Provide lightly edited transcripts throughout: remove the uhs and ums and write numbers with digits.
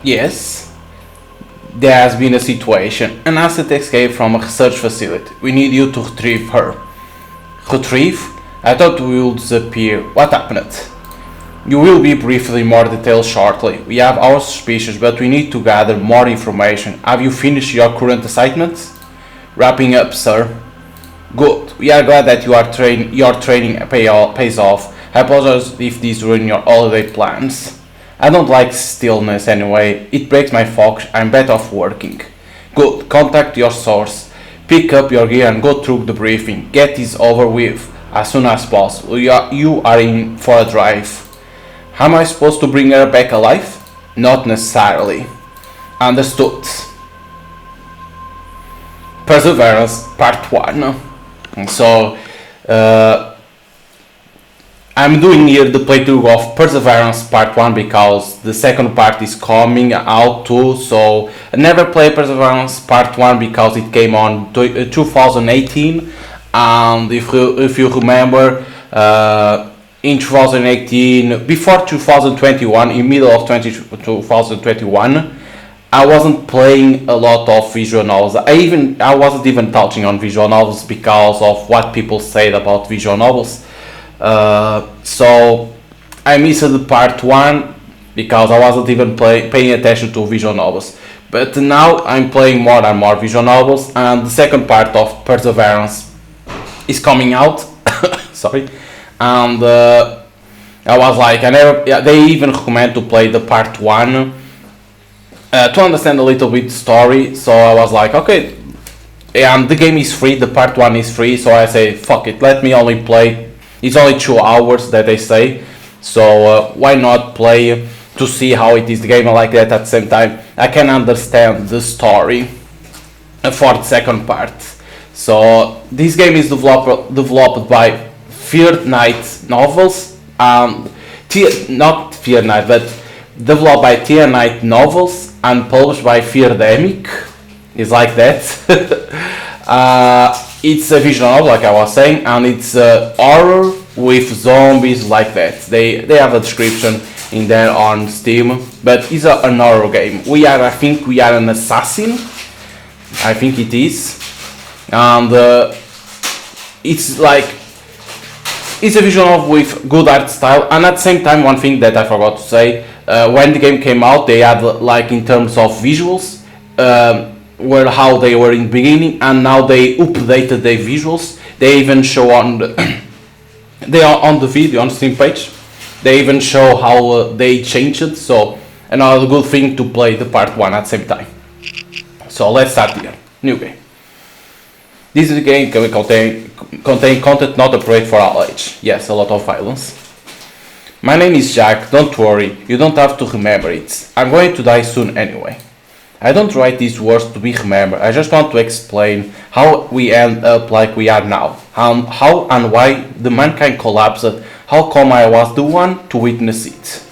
Yes, there has been a situation. An asset escaped from a research facility. We need you to retrieve her. Retrieve? I thought we would disappear. What happened? You will be briefed in more detail shortly. We have our suspicions, but we need to gather more information. Have you finished your current assignments? Wrapping up, sir. Good. We are glad that your training pays off. I apologize if these ruin your holiday plans. I don't like stillness anyway. It breaks my focus. I'm better off working. Good. Contact your source. Pick up your gear and go through the briefing. Get this over with as soon as possible. You are in for a drive. Am I supposed to bring her back alive? Not necessarily. Understood. Perseverance Part 1. So, I'm doing here the playthrough of Perseverance Part 1 because the second part is coming out too. So, I never played Perseverance Part 1 because it came on 2018. And if you remember, in 2018, before 2021, in middle of 2021, I wasn't playing a lot of visual novels. I wasn't even touching on visual novels because of what people said about visual novels. So I missed the part 1 because I wasn't even paying attention to visual novels. But now I'm playing more and more visual novels, and the second part of Perseverance is coming out. Sorry. And I was like, they even recommend to play the part 1 to understand a little bit story. So I was like, okay, and the game is free, the part 1 is free, so I say, fuck it, let me only play. It's only 2 hours that they say, so why not play to see how it is the game, like that. At the same time I can understand the story for the second part. So this game is developed by Fear Night Novels, not Fear Night, but developed by Fear Night Novels and published by Feardemic. It's like that. It's a visual novel, like I was saying, and it's horror with zombies, like that. They have a description in there on Steam, but it's an horror game. I think we are an assassin. I think it is, and it's a visual novel with good art style, and at the same time, one thing that I forgot to say, when the game came out, they had, like, in terms of visuals, were how they were in the beginning, and now they updated their visuals. They even show on they are on the video on Steam page. They even show how they changed it. So another good thing to play the part 1 at the same time. So let's start here. New game. This is a game can contain content not appropriate for all age. Yes, a lot of violence. My name is Jack. Don't worry, you don't have to remember it. I'm going to die soon anyway. I don't write these words to be remembered. I just want to explain how we end up like we are now. How and why the mankind collapsed. How come I was the one to witness it.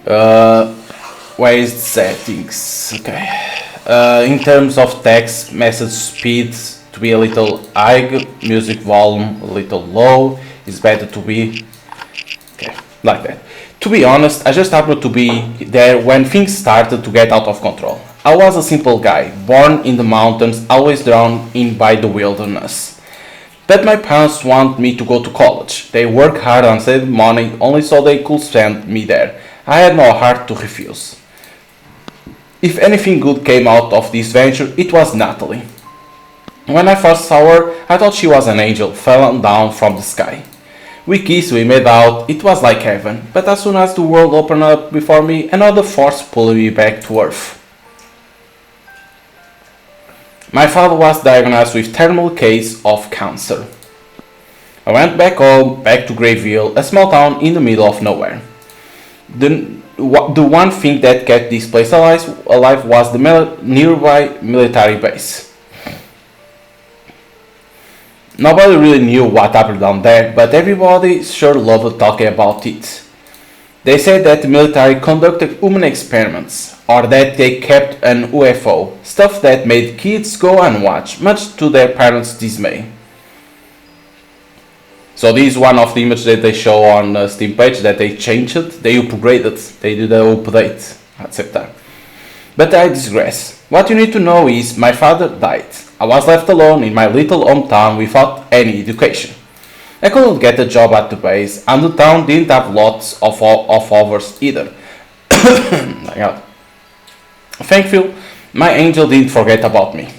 Where is the settings? Okay. In terms of text, message speed to be a little high, music volume a little low. It's better to be okay, like that. To be honest, I just happened to be there when things started to get out of control. I was a simple guy, born in the mountains, always drawn in by the wilderness. But my parents want me to go to college. They work hard and save money only so they could send me there. I had no heart to refuse. If anything good came out of this venture, it was Natalie. When I first saw her, I thought she was an angel fallen down from the sky. We kissed, we made out, it was like heaven, but as soon as the world opened up before me, another force pulled me back to earth. My father was diagnosed with terminal case of cancer. I went back home, back to Grayville, a small town in the middle of nowhere. The one thing that kept this place alive was the nearby military base. Nobody really knew what happened down there, but everybody sure loved talking about it. They said that the military conducted human experiments, or that they kept an UFO, stuff that made kids go and watch, much to their parents' dismay. So this is one of the images that they show on Steam page that they changed it, they upgraded, they did an update at the same time. But I digress. What you need to know is my father died. I was left alone in my little hometown without any education. I couldn't get a job at the base, and the town didn't have lots of offers either. My God. Thankfully, my angel didn't forget about me.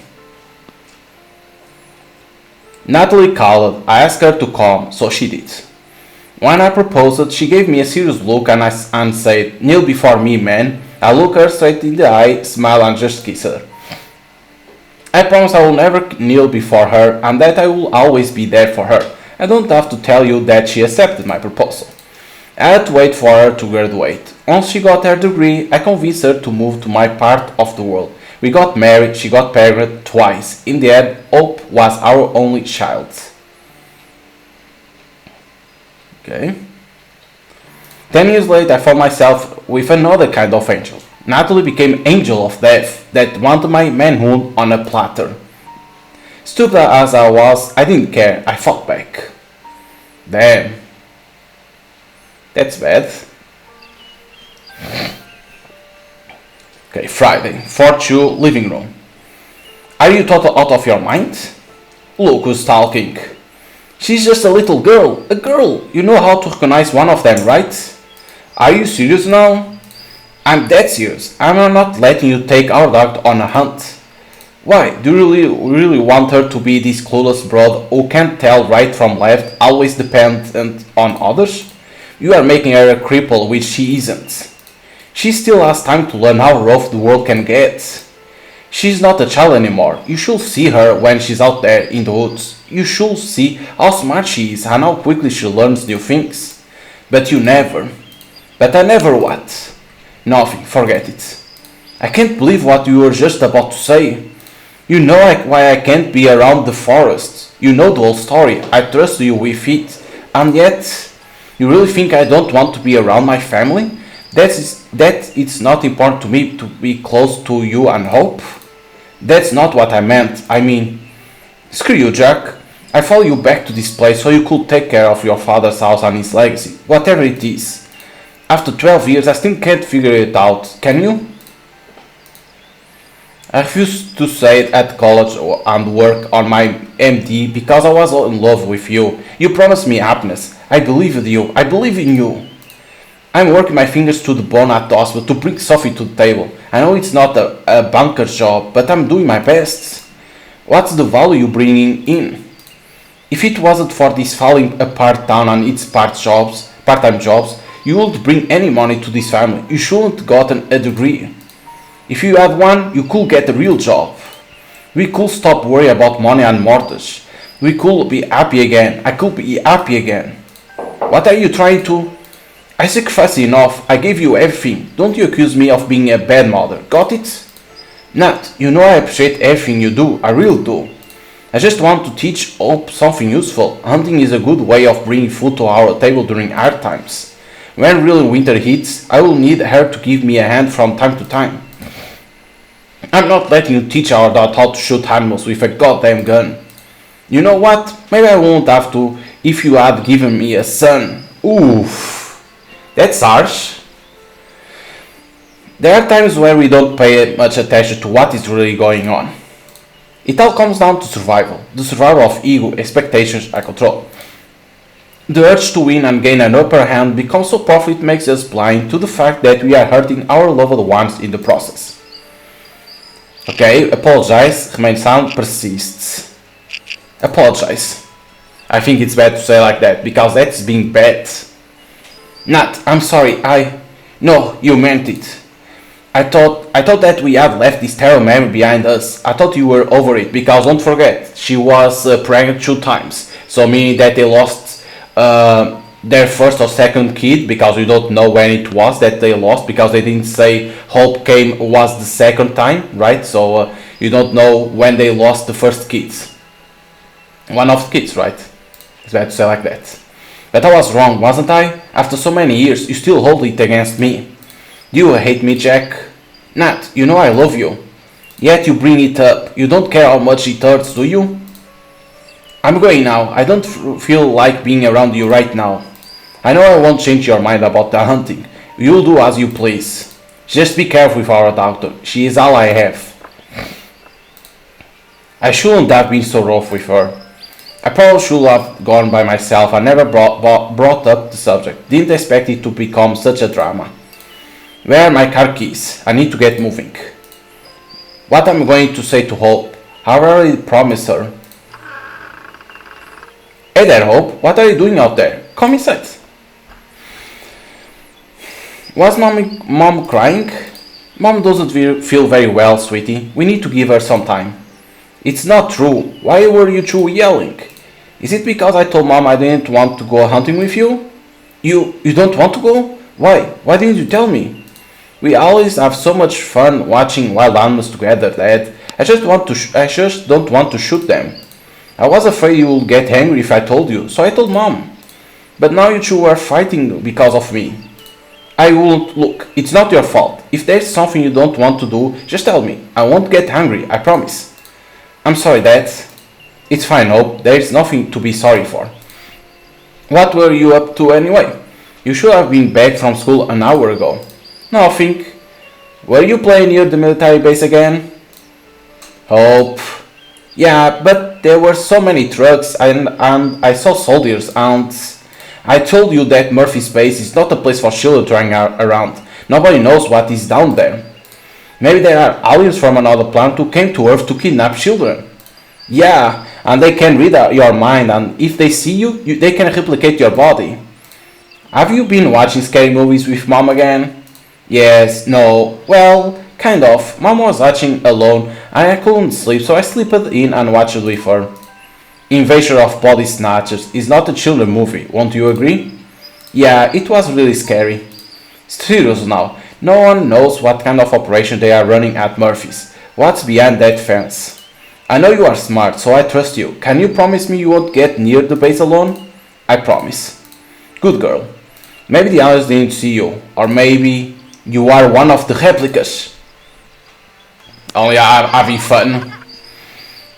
Natalie called. I asked her to come, so she did. When I proposed, she gave me a serious look and said, "Kneel before me, man." I looked her straight in the eye, smiled, and just kissed her. I promise I will never kneel before her and that I will always be there for her. I don't have to tell you that she accepted my proposal. I had to wait for her to graduate. Once she got her degree, I convinced her to move to my part of the world. We got married, she got pregnant twice. In the end, Hope was our only child. Okay. 10 years later, I found myself with another kind of angel. Natalie became angel of death that wanted my manhood on a platter. Stupid as I was, I didn't care. I fought back. Damn. That's bad. Okay, Friday, 4-2, living room. Are you total out of your mind? Look who's talking. She's just a little girl. A girl. You know how to recognize one of them, right? Are you serious now? I'm dead serious. I'm not letting you take our dog on a hunt. Why? Do you really want her to be this clueless broad who can't tell right from left, always dependent on others? You are making her a cripple, which she isn't. She still has time to learn how rough the world can get. She's not a child anymore. You should see her when she's out there in the woods. You should see how smart she is and how quickly she learns new things. But you never. But I never what? Nothing, forget it. I can't believe what you were just about to say. You know why I can't be around the forest. You know the whole story. I trust you with it. And yet, you really think I don't want to be around my family? That it's not important to me to be close to you and Hope? That's not what I meant. I mean, screw you, Jack. I followed you back to this place so you could take care of your father's house and his legacy, whatever it is. After 12 years, I still can't figure it out. Can you? I refused to stay at college and work on my MD because I was in love with you. You promised me happiness. I believed you. I believe in you. I'm working my fingers to the bone at the hospital to bring Sophie to the table. I know it's not a banker's job, but I'm doing my best. What's the value you're bringing in? If it wasn't for this falling apart town and its part-time jobs, you wouldn't bring any money to this family. You shouldn't gotten a degree. If you had one, you could get a real job. We could stop worrying about money and mortgage. We could be happy again. I could be happy again. What are you trying to? I sacrificed enough. I gave you everything. Don't you accuse me of being a bad mother. Got it? Nat, you know I appreciate everything you do. I really do. I just want to teach Hope something useful. Hunting is a good way of bringing food to our table during hard times. When real winter hits, I will need her to give me a hand from time to time. I'm not letting you teach our dog how to shoot animals with a goddamn gun. You know what? Maybe I won't have to if you had given me a son. Oof. That's harsh. There are times where we don't pay much attention to what is really going on. It all comes down to survival. The survival of ego, expectations, and control. The urge to win and gain an upper hand becomes so powerful it makes us blind to the fact that we are hurting our loved ones in the process. Okay, apologize, remain silent, persists. Apologize. I think it's bad to say like that, because that's being bad. Nat, I'm sorry, No, you meant it. I thought that we had left this terrible memory behind us. I thought you were over it, because don't forget, she was pregnant 2 times. So meaning that they lost their first or second kid, because we don't know when it was that they lost, because they didn't say Hope came was the second time, right? So you don't know when they lost the first kids. One of the kids, right? It's bad to say like that. But I was wrong, wasn't I? After so many years, you still hold it against me. Do you hate me, Jack? Nat, you know I love you. Yet you bring it up. You don't care how much it hurts, do you? I'm going now. I don't feel like being around you right now. I know I won't change your mind about the hunting. You'll do as you please. Just be careful with our doctor. She is all I have. I shouldn't have been so rough with her. I probably should have gone by myself. I never brought up the subject. Didn't expect it to become such a drama. Where are my car keys? I need to get moving. What am I going to say to Hope? I already promised her. Hey there, Hope. What are you doing out there? Come inside. Was mom crying? Mom doesn't feel very well, sweetie. We need to give her some time. It's not true. Why were you two yelling? Is it because I told mom I didn't want to go hunting with you? You don't want to go? Why? Why didn't you tell me? We always have so much fun watching wild animals together, Dad. I just don't want to shoot them. I was afraid you would get angry if I told you, so I told mom. But now you two are fighting because of me. I won't look. It's not your fault. If there's something you don't want to do, just tell me. I won't get angry, I promise. I'm sorry, Dad. It's fine, Hope. There's nothing to be sorry for. What were you up to anyway? You should have been back from school an hour ago. Nothing. Were you playing near the military base again? Hope. Yeah, but there were so many trucks and I saw soldiers and I told you that Murphy's base is not a place for children to hang around. Nobody knows what is down there. Maybe there are aliens from another planet who came to Earth to kidnap children. Yeah, and they can read your mind, and if they see you, they can replicate your body. Have you been watching scary movies with mom again? Yes, no, well, kind of. Mom was watching alone, and I couldn't sleep, so I slipped in and watched it with her. Invasion of Body Snatchers is not a children movie, won't you agree? Yeah, it was really scary. Serious now. No one knows what kind of operation they are running at Murphy's. What's behind that fence? I know you are smart, so I trust you. Can you promise me you won't get near the base alone? I promise. Good girl. Maybe the others didn't see you, or maybe you are one of the replicas. Only I'm having fun.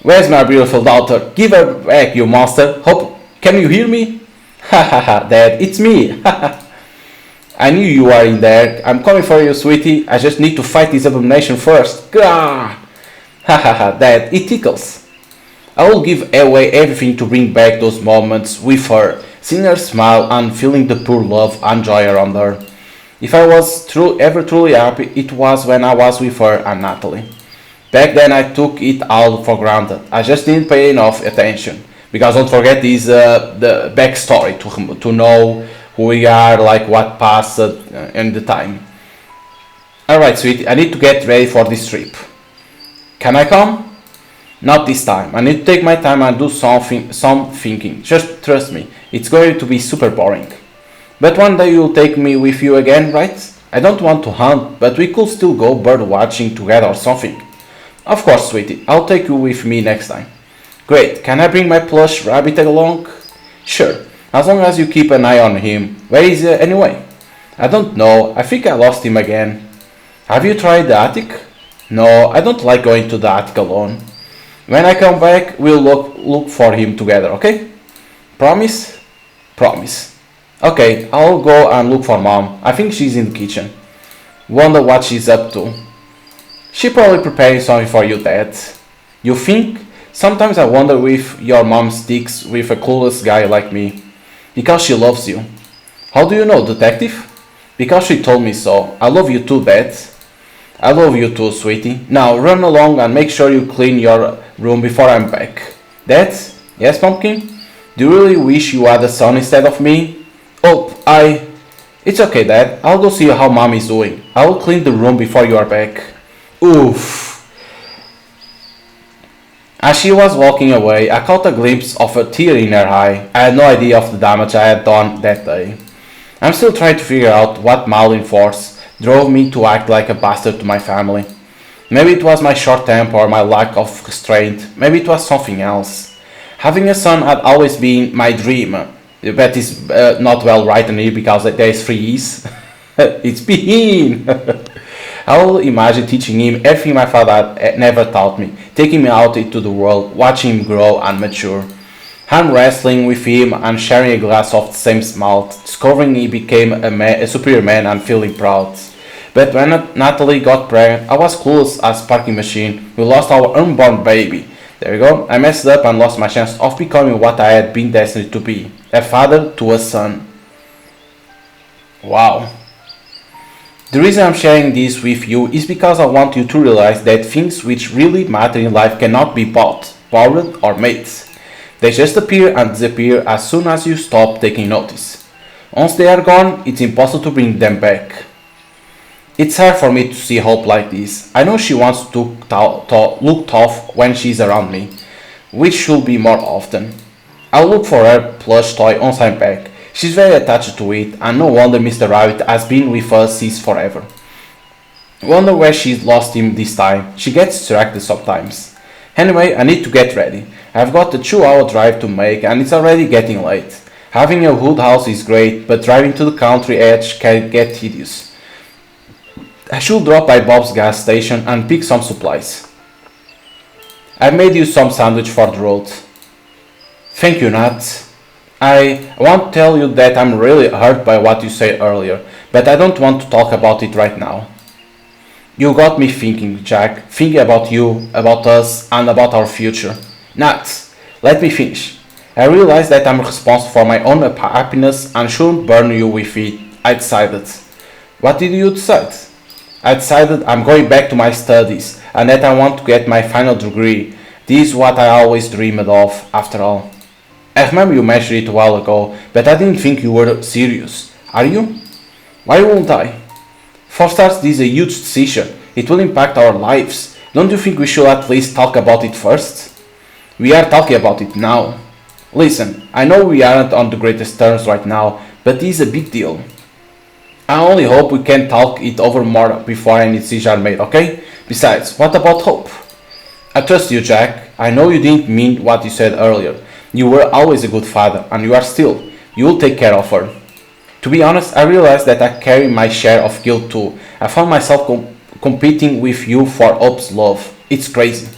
Where's my beautiful daughter? Give her back, you monster. Hope, can you hear me? Ha ha ha, Dad, it's me. Ha ha. I knew you were in there. I'm coming for you, sweetie. I just need to fight this abomination first. Gah! Ha ha ha, Dad, it tickles. I will give away everything to bring back those moments with her, seeing her smile and feeling the pure love and joy around her. If I was ever truly happy, it was when I was with her and Natalie. Back then I took it all for granted. I just didn't pay enough attention. Because don't forget is the backstory to know who we are, like what passed in the time. Alright, sweetie, I need to get ready for this trip. Can I come? Not this time. I need to take my time and do some thinking. Just trust me, it's going to be super boring. But one day you'll take me with you again, right? I don't want to hunt, but we could still go bird watching together or something. Of course, sweetie, I'll take you with me next time. Great, can I bring my plush rabbit along? Sure. As long as you keep an eye on him. Where is he anyway? I don't know. I think I lost him again. Have you tried the attic? No, I don't like going to the attic alone. When I come back, we'll look for him together, okay? Promise? Promise. Okay, I'll go and look for mom. I think she's in the kitchen. Wonder what she's up to. She probably preparing something for you, Dad. You think? Sometimes I wonder if your mom sticks with a clueless guy like me. Because she loves you. How do you know, detective? Because she told me so. I love you too, Dad. I love you too, sweetie. Now run along and make sure you clean your room before I'm back. Dad? Yes, Pumpkin? Do you really wish you had a son instead of me? Oh, It's okay, Dad. I'll go see how Mom is doing. I'll clean the room before you are back. Oof. As she was walking away, I caught a glimpse of a tear in her eye. I had no idea of the damage I had done that day. I'm still trying to figure out what malign force drove me to act like a bastard to my family. Maybe it was my short temper or my lack of restraint. Maybe it was something else. Having a son had always been my dream. That is not well written here because there is 3 E's. It's been. I will imagine teaching him everything my father had never taught me, taking me out into the world, watching him grow and mature. Arm wrestling with him and sharing a glass of the same malt, discovering he became a superior man and feeling proud. But when Natalie got pregnant, I was clueless as parking machine. We lost our unborn baby. There you go. I messed up and lost my chance of becoming what I had been destined to be. A father to a son. Wow. The reason I'm sharing this with you is because I want you to realize that things which really matter in life cannot be bought, borrowed, or made. They just appear and disappear as soon as you stop taking notice. Once they are gone, it's impossible to bring them back. It's hard for me to see hope like this. I know she wants to look tough when she's around me, which should be more often. I'll look for her plush toy once I'm back. She's very attached to it, and no wonder Mr. Rabbit has been with us since forever. Wonder where she's lost him this time. She gets distracted sometimes. Anyway, I need to get ready. I've got a 2-hour drive to make and it's already getting late. Having a wood house is great, but driving to the country edge can get tedious. I should drop by Bob's gas station and pick some supplies. I made you some sandwich for the road. Thank you, Nat. I want to tell you that I'm really hurt by what you said earlier, but I don't want to talk about it right now. You got me thinking, Jack, thinking about you, about us, and about our future. Nat, let me finish. I realize that I'm responsible for my own happiness and shouldn't burden you with it. I decided. What did you decide? I decided I'm going back to my studies and that I want to get my final degree. This is what I always dreamed of, after all. I remember you mentioned it a while ago, but I didn't think you were serious. Are you? Why won't I? For starters, this is a huge decision. It will impact our lives. Don't you think we should at least talk about it first? We are talking about it now. Listen, I know we aren't on the greatest terms right now, but this is a big deal. I only hope we can talk it over more before any decisions are made, okay? Besides, what about hope? I trust you, Jack. I know you didn't mean what you said earlier. You were always a good father, and you are still. You will take care of her. To be honest, I realized that I carry my share of guilt too. I found myself competing with you for Hope's love. It's crazy.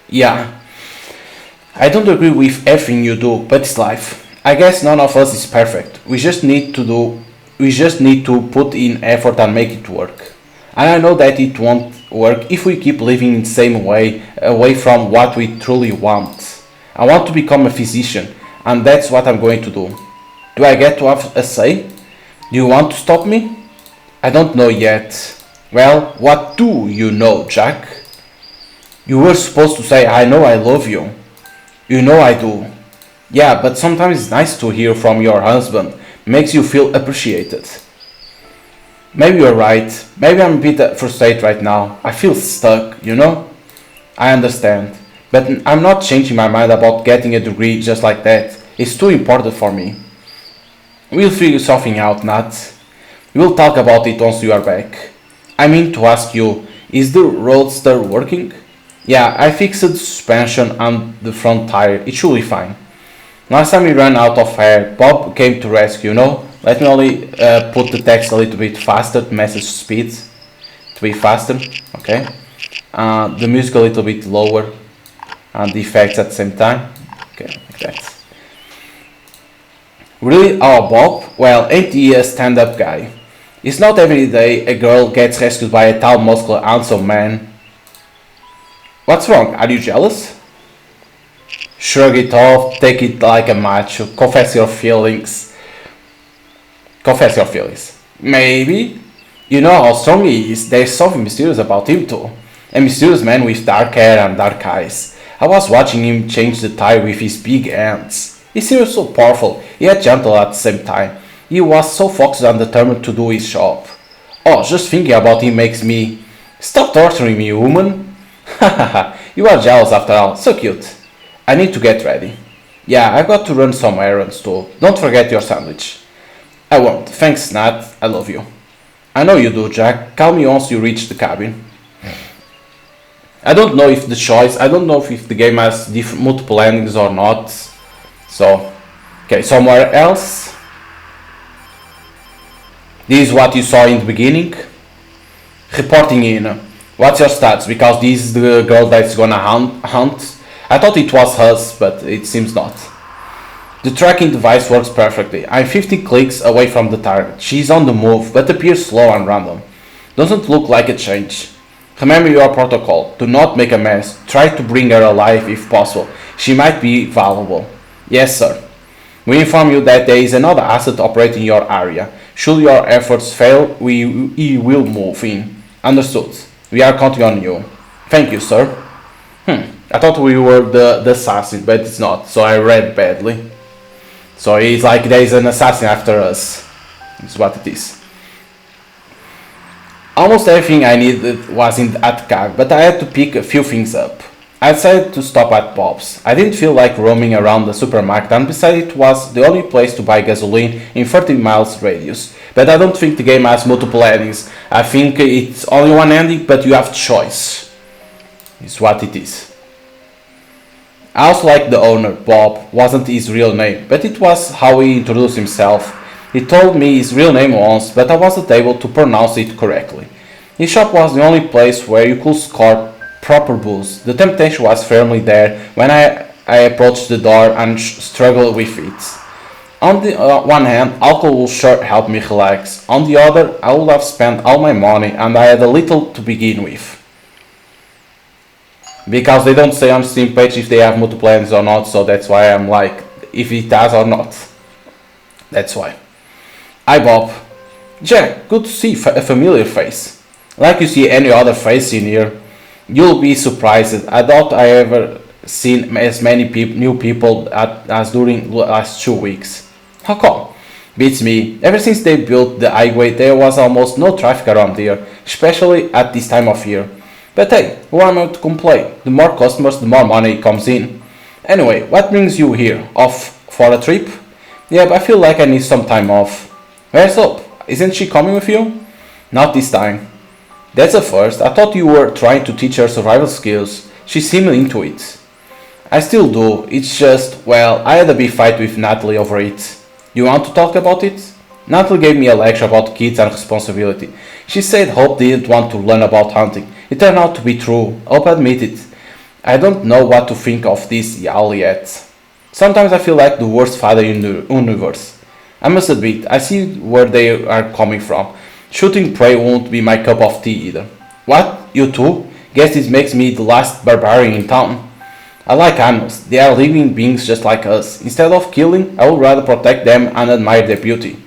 Yeah. I don't agree with everything you do, but it's life. I guess none of us is perfect. We just need to put in effort and make it work. And I know that it won't work if we keep living in the same way, away from what we truly want. I want to become a physician, and that's what I'm going to do. Do I get to have a say? Do you want to stop me? I don't know yet. Well, what do you know, Jack? You were supposed to say, I know I love you. You know I do. Yeah, but sometimes it's nice to hear from your husband. Makes you feel appreciated. Maybe you're right. Maybe I'm a bit frustrated right now. I feel stuck, you know? I understand. But I'm not changing my mind about getting a degree just like that. It's too important for me. We'll figure something out, Nat. We'll talk about it once you are back. I mean to ask you, is the roadster working? Yeah, I fixed the suspension and the front tire. It should be fine. Last time we ran out of air, Bob came to rescue, you know? Let me only put the text a little bit faster, the message speed to be faster, okay? The music a little bit lower and the effects at the same time, okay, like that. Really? Oh, Bob? Well, ain't he a stand-up guy? It's not every day a girl gets rescued by a tall, muscular, handsome man. What's wrong? Are you jealous? Shrug it off, take it like a macho, confess your feelings. Confess your feelings. Maybe. You know how strong he is, there's something mysterious about him too. A mysterious man with dark hair and dark eyes. I was watching him change the tire with his big hands. He seemed so powerful, yet gentle at the same time. He was so focused and determined to do his job. Oh, just thinking about him makes me... Stop torturing me, woman! Hahaha, you are jealous after all, so cute. I need to get ready. Yeah, I've got to run some errands too. Don't forget your sandwich. I won't. Thanks, Nat. I love you. I know you do, Jack. Call me once you reach the cabin. I don't know if the game has multiple endings or not. So, okay, somewhere else. This is what you saw in the beginning. Reporting in. What's your stats? Because this is the girl that's gonna hunt. I thought it was us, but it seems not. The tracking device works perfectly. I'm 50 clicks away from the target. She's on the move, but appears slow and random. Doesn't look like a change. Remember your protocol. Do not make a mess. Try to bring her alive if possible. She might be valuable. Yes, sir. We inform you that there is another asset operating your area. Should your efforts fail, we will move in. Understood. We are counting on you. Thank you, sir. I thought we were the assassin, but it's not, so I read badly. So it's like there is an assassin after us. That's what it is. Almost everything I needed was at CAG, but I had to pick a few things up. I decided to stop at Bob's. I didn't feel like roaming around the supermarket, and besides it was the only place to buy gasoline in 30 miles radius. But I don't think the game has multiple endings. I think it's only one ending, but you have choice. It's what it is. I also like the owner, Bob. Wasn't his real name, but it was how he introduced himself. He told me his real name once, but I wasn't able to pronounce it correctly. His shop was the only place where you could score proper booze. The temptation was firmly there when I approached the door and struggled with it. On the one hand, alcohol will sure help me relax. On the other, I would have spent all my money and I had a little to begin with. Because they don't say on the Steam page if they have multiple endings or not, so that's why I'm like, if it has or not. That's why. Hi Bob. Jack, good to see a familiar face. Like you see any other face in here. You'll be surprised. I doubt I ever seen as many new people as during the last 2 weeks. How come? Beats me. Ever since they built the highway there was almost no traffic around here, especially at this time of year. But hey, who am I to complain? The more customers, the more money comes in. Anyway, what brings you here? Off for a trip? Yeah, but I feel like I need some time off. Where's Hope? Isn't she coming with you? Not this time. That's a first. I thought you were trying to teach her survival skills. She seemed into it. I still do. It's just, well, I had a big fight with Natalie over it. You want to talk about it? Natalie gave me a lecture about kids and responsibility. She said Hope didn't want to learn about hunting. It turned out to be true. Hope admitted. I don't know what to think of this y'all yet. Sometimes I feel like the worst father in the universe. I must admit, I see where they are coming from. Shooting prey won't be my cup of tea either. What? You too? Guess this makes me the last barbarian in town. I like animals. They are living beings just like us. Instead of killing, I would rather protect them and admire their beauty.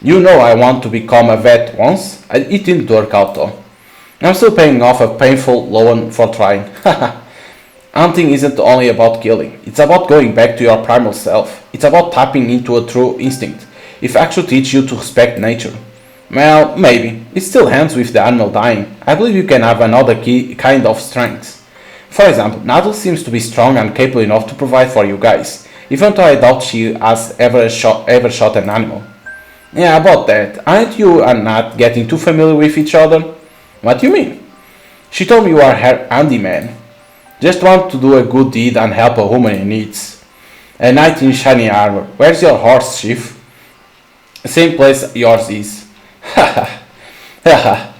You know I want to become a vet once. It didn't work out though. I'm still paying off a painful loan for trying. Hunting isn't only about killing. It's about going back to your primal self. It's about tapping into a true instinct. If actually teach you to respect nature. Well, maybe. It still ends with the animal dying. I believe you can have another kind of strength. For example, Nadal seems to be strong and capable enough to provide for you guys, even though I doubt she has ever shot an animal. Yeah, about that. Aren't you and Nat getting too familiar with each other? What do you mean? She told me you are her handyman. Just want to do a good deed and help a woman in need. A knight in shiny armor. Where's your horse, chief? Same place yours is. Haha. Haha.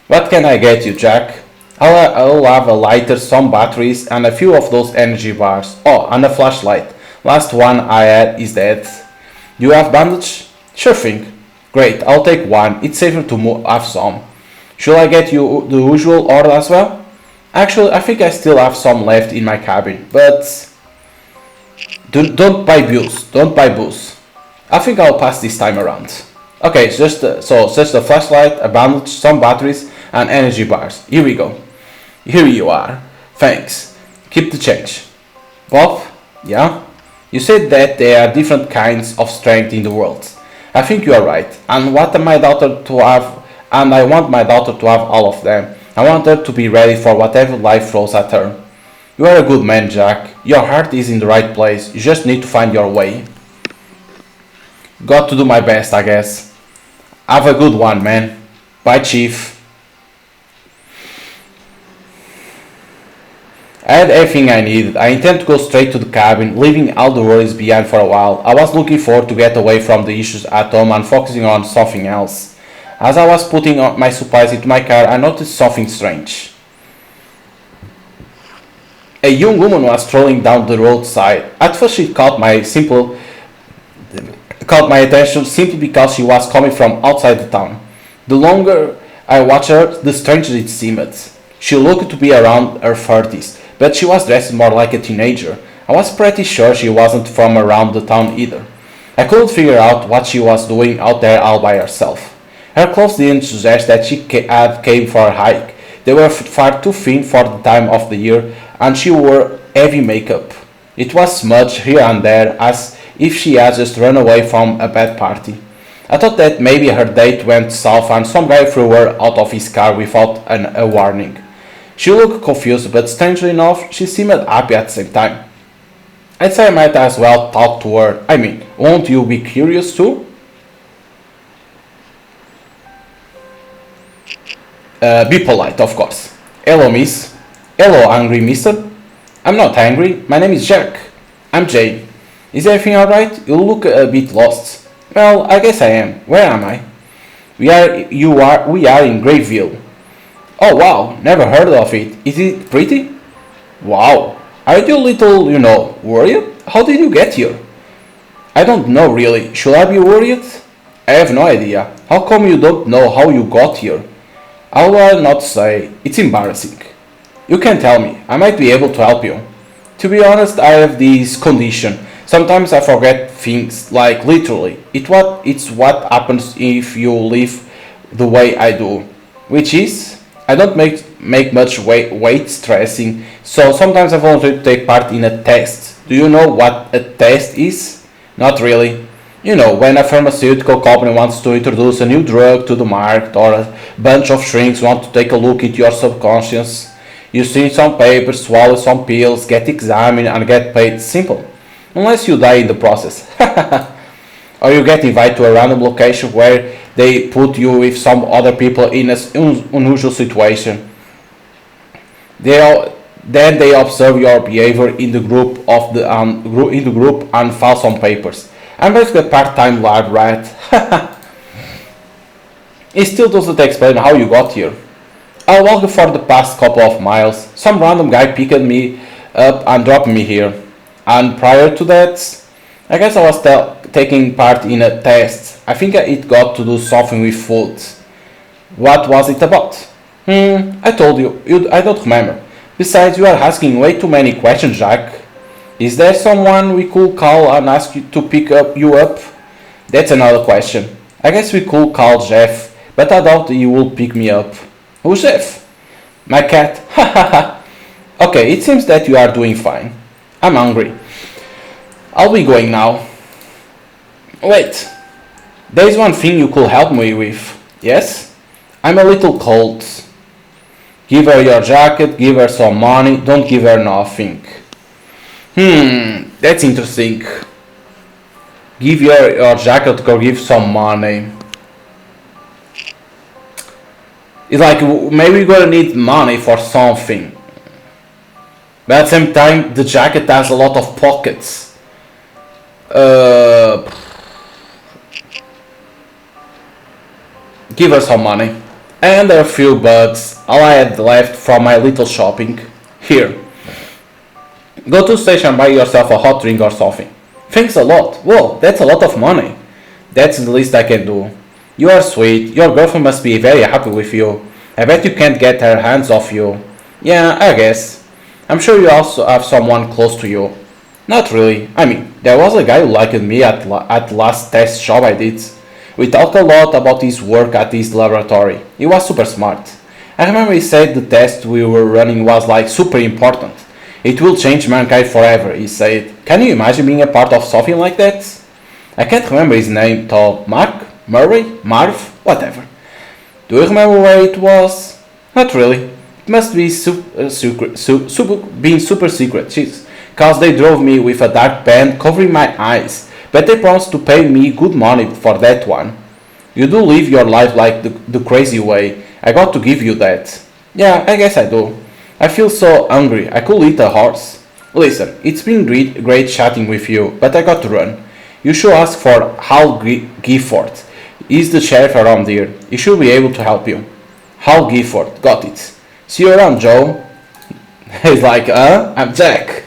What can I get you, Jack? I'll have a lighter, some batteries, and a few of those energy bars. Oh, and a flashlight. Last one I had is dead. Do you have bandage? Sure thing. Great, I'll take one. It's safer to have some. Should I get you the usual order as well? Actually, I think I still have some left in my cabin, but don't buy booze. Don't buy booze. I think I'll pass this time around. Okay, just a flashlight, a bandage, some batteries, and energy bars. Here we go. Here you are. Thanks. Keep the change. Bob? Yeah? You said that there are different kinds of strength in the world. I think you are right. And I want my daughter to have all of them. I want her to be ready for whatever life throws at her. You are a good man, Jack. Your heart is in the right place. You just need to find your way. Got to do my best, I guess. Have a good one, man. Bye, Chief. I had everything I needed. I intend to go straight to the cabin, leaving all the worries behind for a while. I was looking forward to get away from the issues at home and focusing on something else. As I was putting my supplies into my car, I noticed something strange. A young woman was strolling down the roadside. At first she caught my caught my attention simply because she was coming from outside the town. The longer I watched her, the stranger it seemed. She looked to be around her 30s, but she was dressed more like a teenager. I was pretty sure she wasn't from around the town either. I couldn't figure out what she was doing out there all by herself. Her clothes didn't suggest that she had came for a hike. They were far too thin for the time of the year, and she wore heavy makeup. It was smudged here and there as if she had just run away from a bad party. I thought that maybe her date went south and some guy threw her out of his car without a warning. She looked confused, but strangely enough, she seemed happy at the same time. I'd say I might as well talk to her. I mean, won't you be curious too? Be polite, of course. Hello, miss. Hello, angry mister. I'm not angry. My name is Jack. I'm Jay. Is everything alright? You look a bit lost. Well, I guess I am. Where am I? We are in Grayville. Oh wow, never heard of it. Is it pretty? Wow. Are you a little, worried? How did you get here? I don't know really. Should I be worried? I have no idea. How come you don't know how you got here? I will not say. It's embarrassing. You can tell me. I might be able to help you. To be honest, I have this condition. Sometimes I forget things, like literally. It's what happens if you live the way I do. Which is, I don't make much weight stressing, so sometimes I volunteer to take part in a test. Do you know what a test is? Not really. You know, when a pharmaceutical company wants to introduce a new drug to the market, or a bunch of shrinks want to take a look into your subconscious. You see some papers, swallow some pills, get examined and get paid. Simple. Unless you die in the process. Or you get invited to a random location where they put you with some other people in an unusual situation. Then they observe your behavior in the group and file some papers. I'm basically a part-time lab rat. It still doesn't explain how you got here. I walked for the past couple of miles. Some random guy picked me up and dropped me here. And prior to that, I guess I was taking part in a test. I think it got to do something with food. What was it about? I told you, I don't remember. Besides, you are asking way too many questions, Jack. Is there someone we could call and ask you to pick you up? That's another question. I guess we could call Jeff, but I doubt he will pick me up. Who's Jeff? My cat. Okay, it seems that you are doing fine. I'm hungry. I'll be going now. Wait. There's one thing you could help me with. Yes? I'm a little cold. Give her your jacket, give her some money, don't give her nothing. That's interesting. Give her your jacket or give some money. It's like maybe you're gonna need money for something. But at the same time, the jacket has a lot of pockets. Give her some money. And a few bucks, all I had left from my little shopping. Here. Go to the station and buy yourself a hot drink or something. Thanks a lot. Whoa, that's a lot of money. That's the least I can do. You are sweet. Your girlfriend must be very happy with you. I bet you can't get her hands off you. Yeah, I guess. I'm sure you also have someone close to you. Not really. I mean, there was a guy who liked me at the last test job I did. We talked a lot about his work at his laboratory. He was super smart. I remember he said the test we were running was like super important. It will change mankind forever, he said. Can you imagine being a part of something like that? I can't remember his name though. Mark? Murray? Marv? Whatever. Do you remember where it was? Not really. It must be being super secret, jeez. Cause they drove me with a dark band covering my eyes. But they promised to pay me good money for that one. You do live your life like the crazy way. I got to give you that. Yeah, I guess I do. I feel so hungry. I could eat a horse. Listen, it's been great chatting with you, but I got to run. You should ask for Hal Gifford. He's the sheriff around here. He should be able to help you. Hal Gifford. Got it. See you around, Joe. He's like, I'm Jack.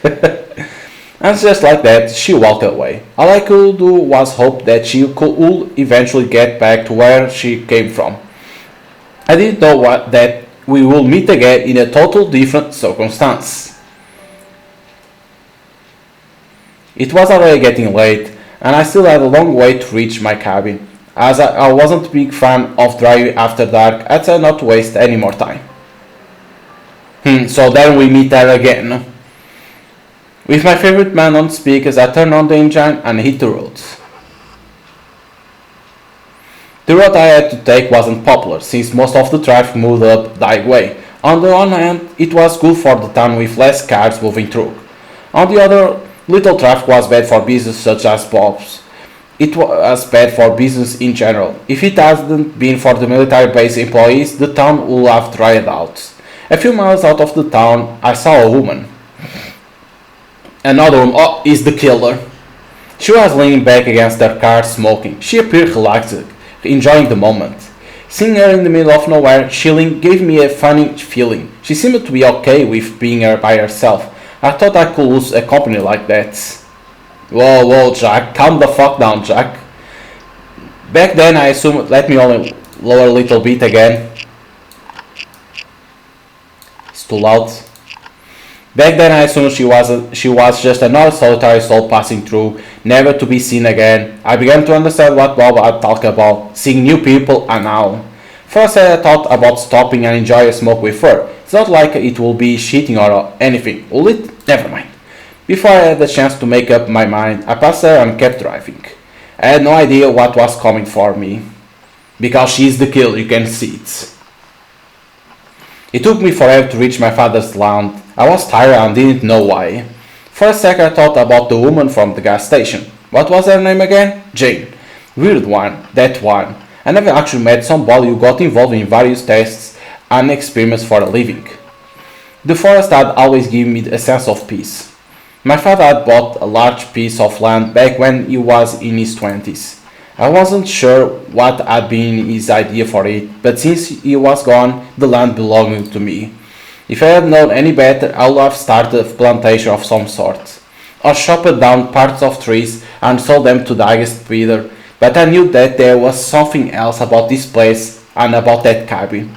And just like that, she walked away. All I could do was hope that she would eventually get back to where she came from. I didn't know that we would meet again in a total different circumstance. It was already getting late, and I still had a long way to reach my cabin. As I wasn't a big fan of driving after dark, I tried not to waste any more time. So then we meet there again. With my favorite man on speakers, I turned on the engine and hit the road. The road I had to take wasn't popular, since most of the traffic moved up that way. On the one hand, it was good for the town with less cars moving through. On the other, little traffic was bad for business such as pubs. It was bad for business in general. If it hadn't been for the military base employees, the town would have dried out. A few miles out of the town, I saw a woman. Another woman. Oh, is the killer. She was leaning back against her car smoking. She appeared relaxed, enjoying the moment. Seeing her in the middle of nowhere, chilling, gave me a funny feeling. She seemed to be okay with being by herself. I thought I could lose a company like that. Whoa, Jack. Calm the fuck down, Jack. Back then, I assumed... Let me only lower a little bit again. It's too loud. Back then, I assumed she was just another solitary soul passing through, never to be seen again. I began to understand what Bob had talked about, seeing new people and now. First, I thought about stopping and enjoy a smoke with her. It's not like it will be cheating or anything, will it? Never mind. Before I had the chance to make up my mind, I passed her and kept driving. I had no idea what was coming for me. Because she's the killer, you can see it. It took me forever to reach my father's land. I was tired and didn't know why. For a second I thought about the woman from the gas station. What was her name again? Jane. Weird one, that one. I never actually met somebody who got involved in various tests and experiments for a living. The forest had always given me a sense of peace. My father had bought a large piece of land back when he was in his 20s. I wasn't sure what had been his idea for it, but since he was gone, the land belonged to me. If I had known any better, I would have started a plantation of some sort, or chopped down parts of trees and sold them to the highest bidder, but I knew that there was something else about this place and about that cabin.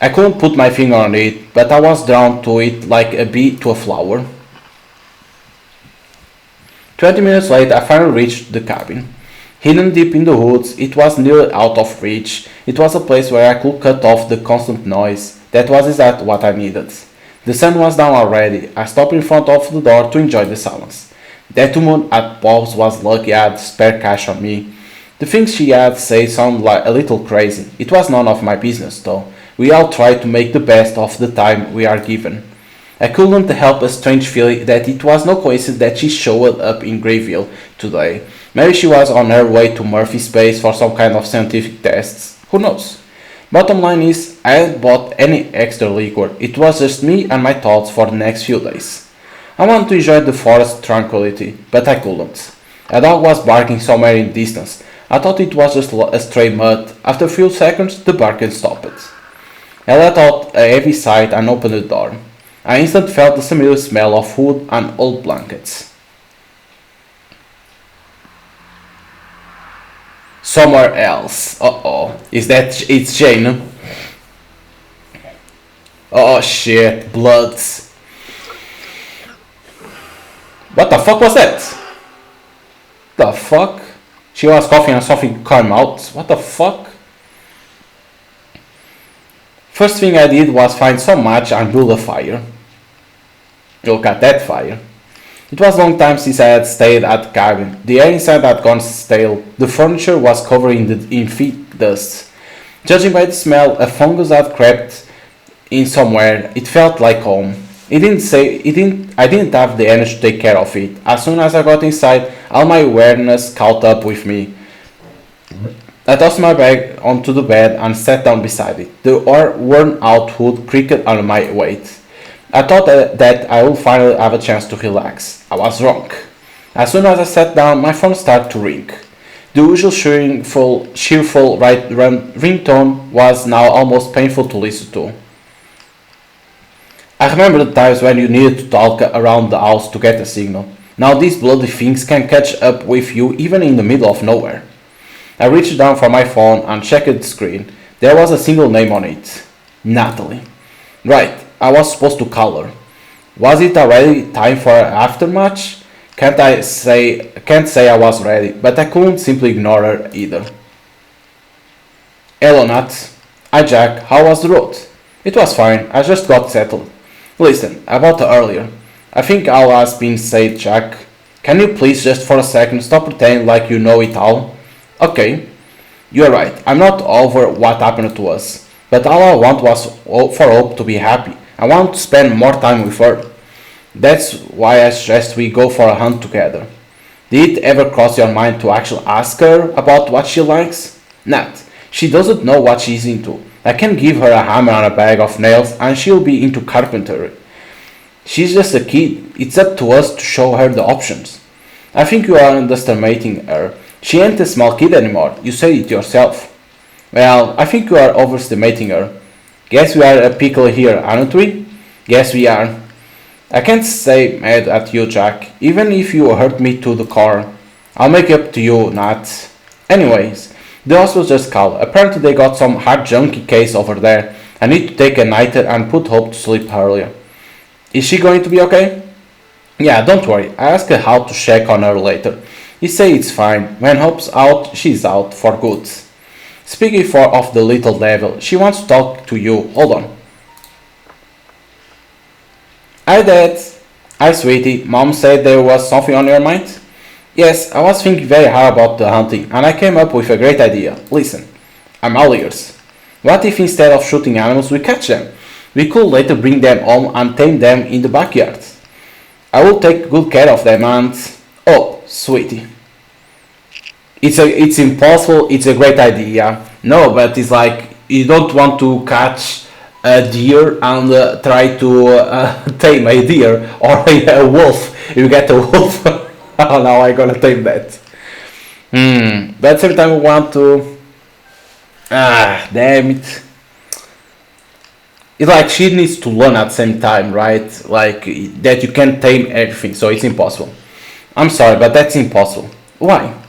I couldn't put my finger on it, but I was drawn to it like a bee to a flower. 20 minutes later, I finally reached the cabin. Hidden deep in the woods, it was nearly out of reach. It was a place where I could cut off the constant noise. That was exactly what I needed. The sun was down already. I stopped in front of the door to enjoy the silence. That woman at Bob's was lucky I had spare cash on me. The things she had said sounded like a little crazy. It was none of my business, though. We all try to make the best of the time we are given. I couldn't help a strange feeling that it was no coincidence that she showed up in Grayville today. Maybe she was on her way to Murphy's Space for some kind of scientific tests. Who knows? Bottom line is, I hadn't bought any extra liquor. It was just me and my thoughts for the next few days. I wanted to enjoy the forest tranquility, but I couldn't. A dog was barking somewhere in the distance. I thought it was just a stray mutt. After a few seconds, the barking stopped. I let out a heavy sigh and opened the door. I instantly felt the familiar smell of wood and old blankets. Somewhere else. Uh-oh. It's Jane? Oh shit, blood. What the fuck was that? The fuck? She was coughing and something came out. What the fuck? First thing I did was find some match and build a fire. Look at that fire. It was a long time since I had stayed at the cabin. The air inside had gone stale. The furniture was covered in thick dust. Judging by the smell, a fungus had crept in somewhere. It felt like home. I didn't have the energy to take care of it. As soon as I got inside, all my awareness caught up with me. I tossed my bag onto the bed and sat down beside it. The worn-out wood creaked under my weight. I thought that I would finally have a chance to relax. I was wrong. As soon as I sat down, my phone started to ring. The usual cheerful ringtone was now almost painful to listen to. I remember the times when you needed to talk around the house to get a signal. Now these bloody things can catch up with you even in the middle of nowhere. I reached down for my phone and checked the screen. There was a single name on it. Natalie. Right, I was supposed to call her. Was it already time for an aftermatch? Can't say I was ready, but I couldn't simply ignore her either. Hello Nat. Hi Jack, how was the road? It was fine, I just got settled. Listen, about earlier. I think all has been said, Jack. Can you please just for a second stop pretending like you know it all? Okay, you're right, I'm not over what happened to us. But all I want was for Hope to be happy. I want to spend more time with her. That's why I suggest we go for a hunt together. Did it ever cross your mind to actually ask her about what she likes? Nat, she doesn't know what she's into. I can give her a hammer and a bag of nails and she'll be into carpentry. She's just a kid. It's up to us to show her the options. I think you are underestimating her. She ain't a small kid anymore. You said it yourself. Well, I think you are overestimating her. Guess we are a pickle here, aren't we? Guess we are. I can't stay mad at you, Jack, even if you hurt me to the core. I'll make it up to you, Nat. Anyways, the hospital just called. Apparently they got some hard junkie case over there. I need to take a nighter and put Hope to sleep earlier. Is she going to be okay? Yeah, don't worry. I asked her how to check on her later. He say it's fine. When Hope's out, she's out for good. Speaking of the little devil, she wants to talk to you. Hold on. Hi Dad. Hi sweetie. Mom said there was something on your mind? Yes, I was thinking very hard about the hunting and I came up with a great idea. Listen, I'm all ears. What if instead of shooting animals we catch them? We could later bring them home and tame them in the backyard. I will take good care of them and... Oh, sweetie. It's impossible, it's a great idea. No, but it's like you don't want to catch a deer and try to tame a deer or a wolf. You get a wolf. How now I gonna tame that? But every time I want to... damn it. It's like she needs to learn at the same time, right? Like that you can't tame everything, so it's impossible. I'm sorry, but that's impossible. Why?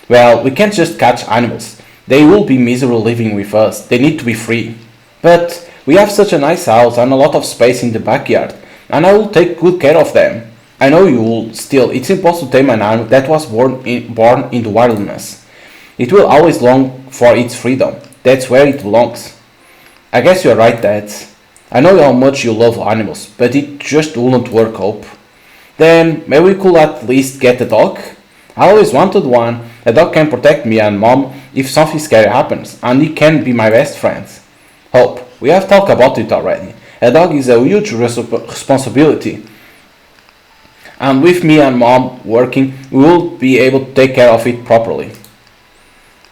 Well, we can't just catch animals. They will be miserable living with us. They need to be free. But we have such a nice house and a lot of space in the backyard, and I will take good care of them. I know you will. Still, it's impossible to tame an animal that was born in the wilderness. It will always long for its freedom. That's where it belongs. I guess you're right, Dad. I know how much you love animals, but it just wouldn't work, Hope. Then maybe we could at least get a dog? I always wanted one. A dog can protect me and Mom if something scary happens, and he can be my best friend. Hope, we have talked about it already. A dog is a huge responsibility. And with me and Mom working, we will be able to take care of it properly.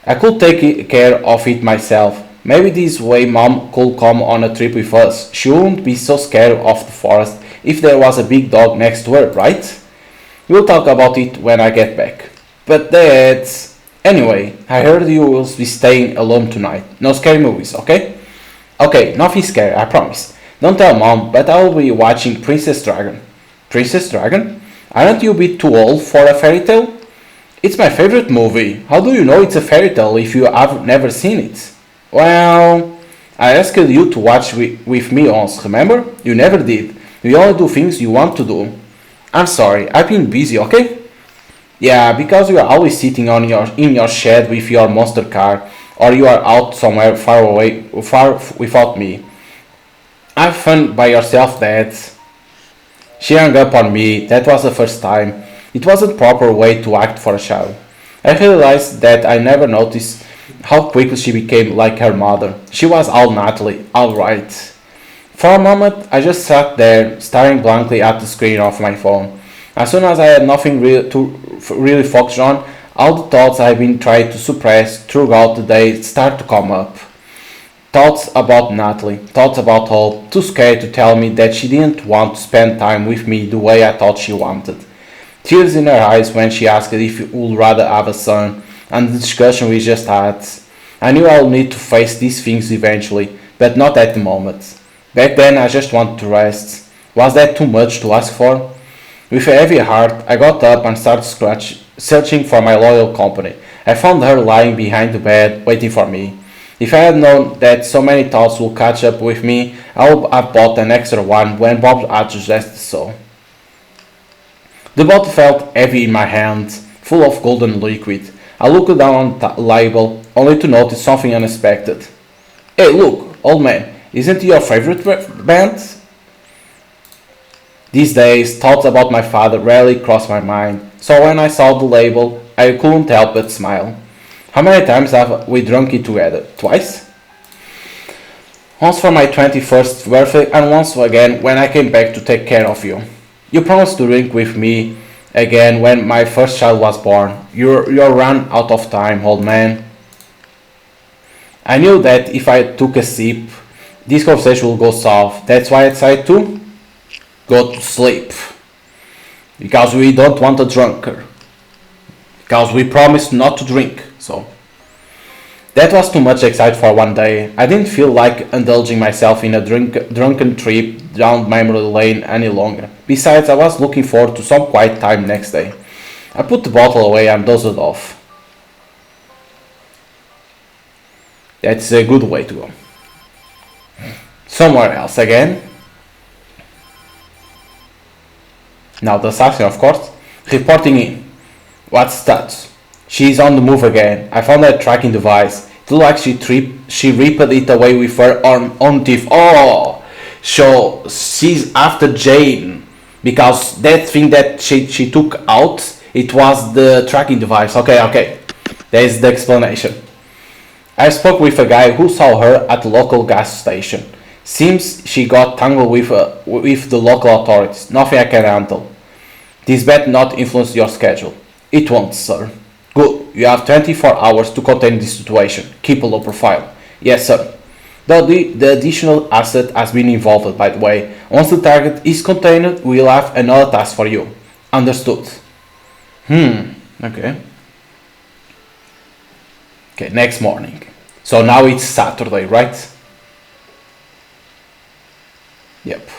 I could take care of it myself. Maybe this way Mom could come on a trip with us. She wouldn't be so scared of the forest if there was a big dog next to her, right? We'll talk about it when I get back. But that's... Anyway, I heard you will be staying alone tonight. No scary movies, okay? Okay, nothing scary, I promise. Don't tell Mom, but I will be watching Princess Dragon. Princess Dragon? Aren't you a bit too old for a fairy tale? It's my favorite movie. How do you know it's a fairy tale if you have never seen it? Well, I asked you to watch with me once, remember? You never did. You only do things you want to do. I'm sorry, I've been busy, okay? Yeah, because you are always sitting in your shed with your monster car, or you are out somewhere far without me. Have fun by yourself, Dad. She hung up on me. That was the first time. It wasn't proper way to act for a child. I realized that I never noticed how quickly she became like her mother. She was all Natalie, all right. For a moment, I just sat there, staring blankly at the screen of my phone. As soon as I had nothing to really focus on, all the thoughts I've been trying to suppress throughout the day start to come up. Thoughts about Natalie, thoughts about Hope, too scared to tell me that she didn't want to spend time with me the way I thought she wanted. Tears in her eyes when she asked if we would rather have a son, and the discussion we just had. I knew I would need to face these things eventually, but not at the moment. Back then I just wanted to rest. Was that too much to ask for? With a heavy heart, I got up and started searching for my loyal company. I found her lying behind the bed, waiting for me. If I had known that so many thoughts would catch up with me, I would have bought an extra one when Bob had suggested so. The bottle felt heavy in my hand, full of golden liquid. I looked down on the label, only to notice something unexpected. Hey, look, old man, isn't it your favorite band? These days, thoughts about my father rarely crossed my mind, so when I saw the label, I couldn't help but smile. How many times have we drunk it together? Twice? Once for my 21st birthday and once again when I came back to take care of you. You promised to drink with me again when my first child was born. You're run out of time, old man. I knew that if I took a sip, this conversation would go south. That's why I decided to go to sleep. Because we don't want a drunkard. Because we promised not to drink. So that was too much excitement for one day. I didn't feel like indulging myself in a drunken trip down memory lane any longer. Besides, I was looking forward to some quiet time next day. I put the bottle away and dozed off. That's a good way to go. Somewhere else again. Now the assassin, of course, reporting in. What's that? She's on the move again. I found that tracking device. It looked like she ripped it away with her own teeth. Oh, so she's after Jane because that thing that she took out, it was the tracking device. Okay, there's the explanation. I spoke with a guy who saw her at the local gas station. Seems she got tangled with the local authorities. Nothing I can handle. This bet not influence your schedule. It won't, sir. Good. You have 24 hours to contain this situation. Keep a low profile. Yes, sir. The additional asset has been involved, by the way. Once the target is contained, we'll have another task for you. Understood. Okay. Okay, next morning. So now it's Saturday, right? Yep.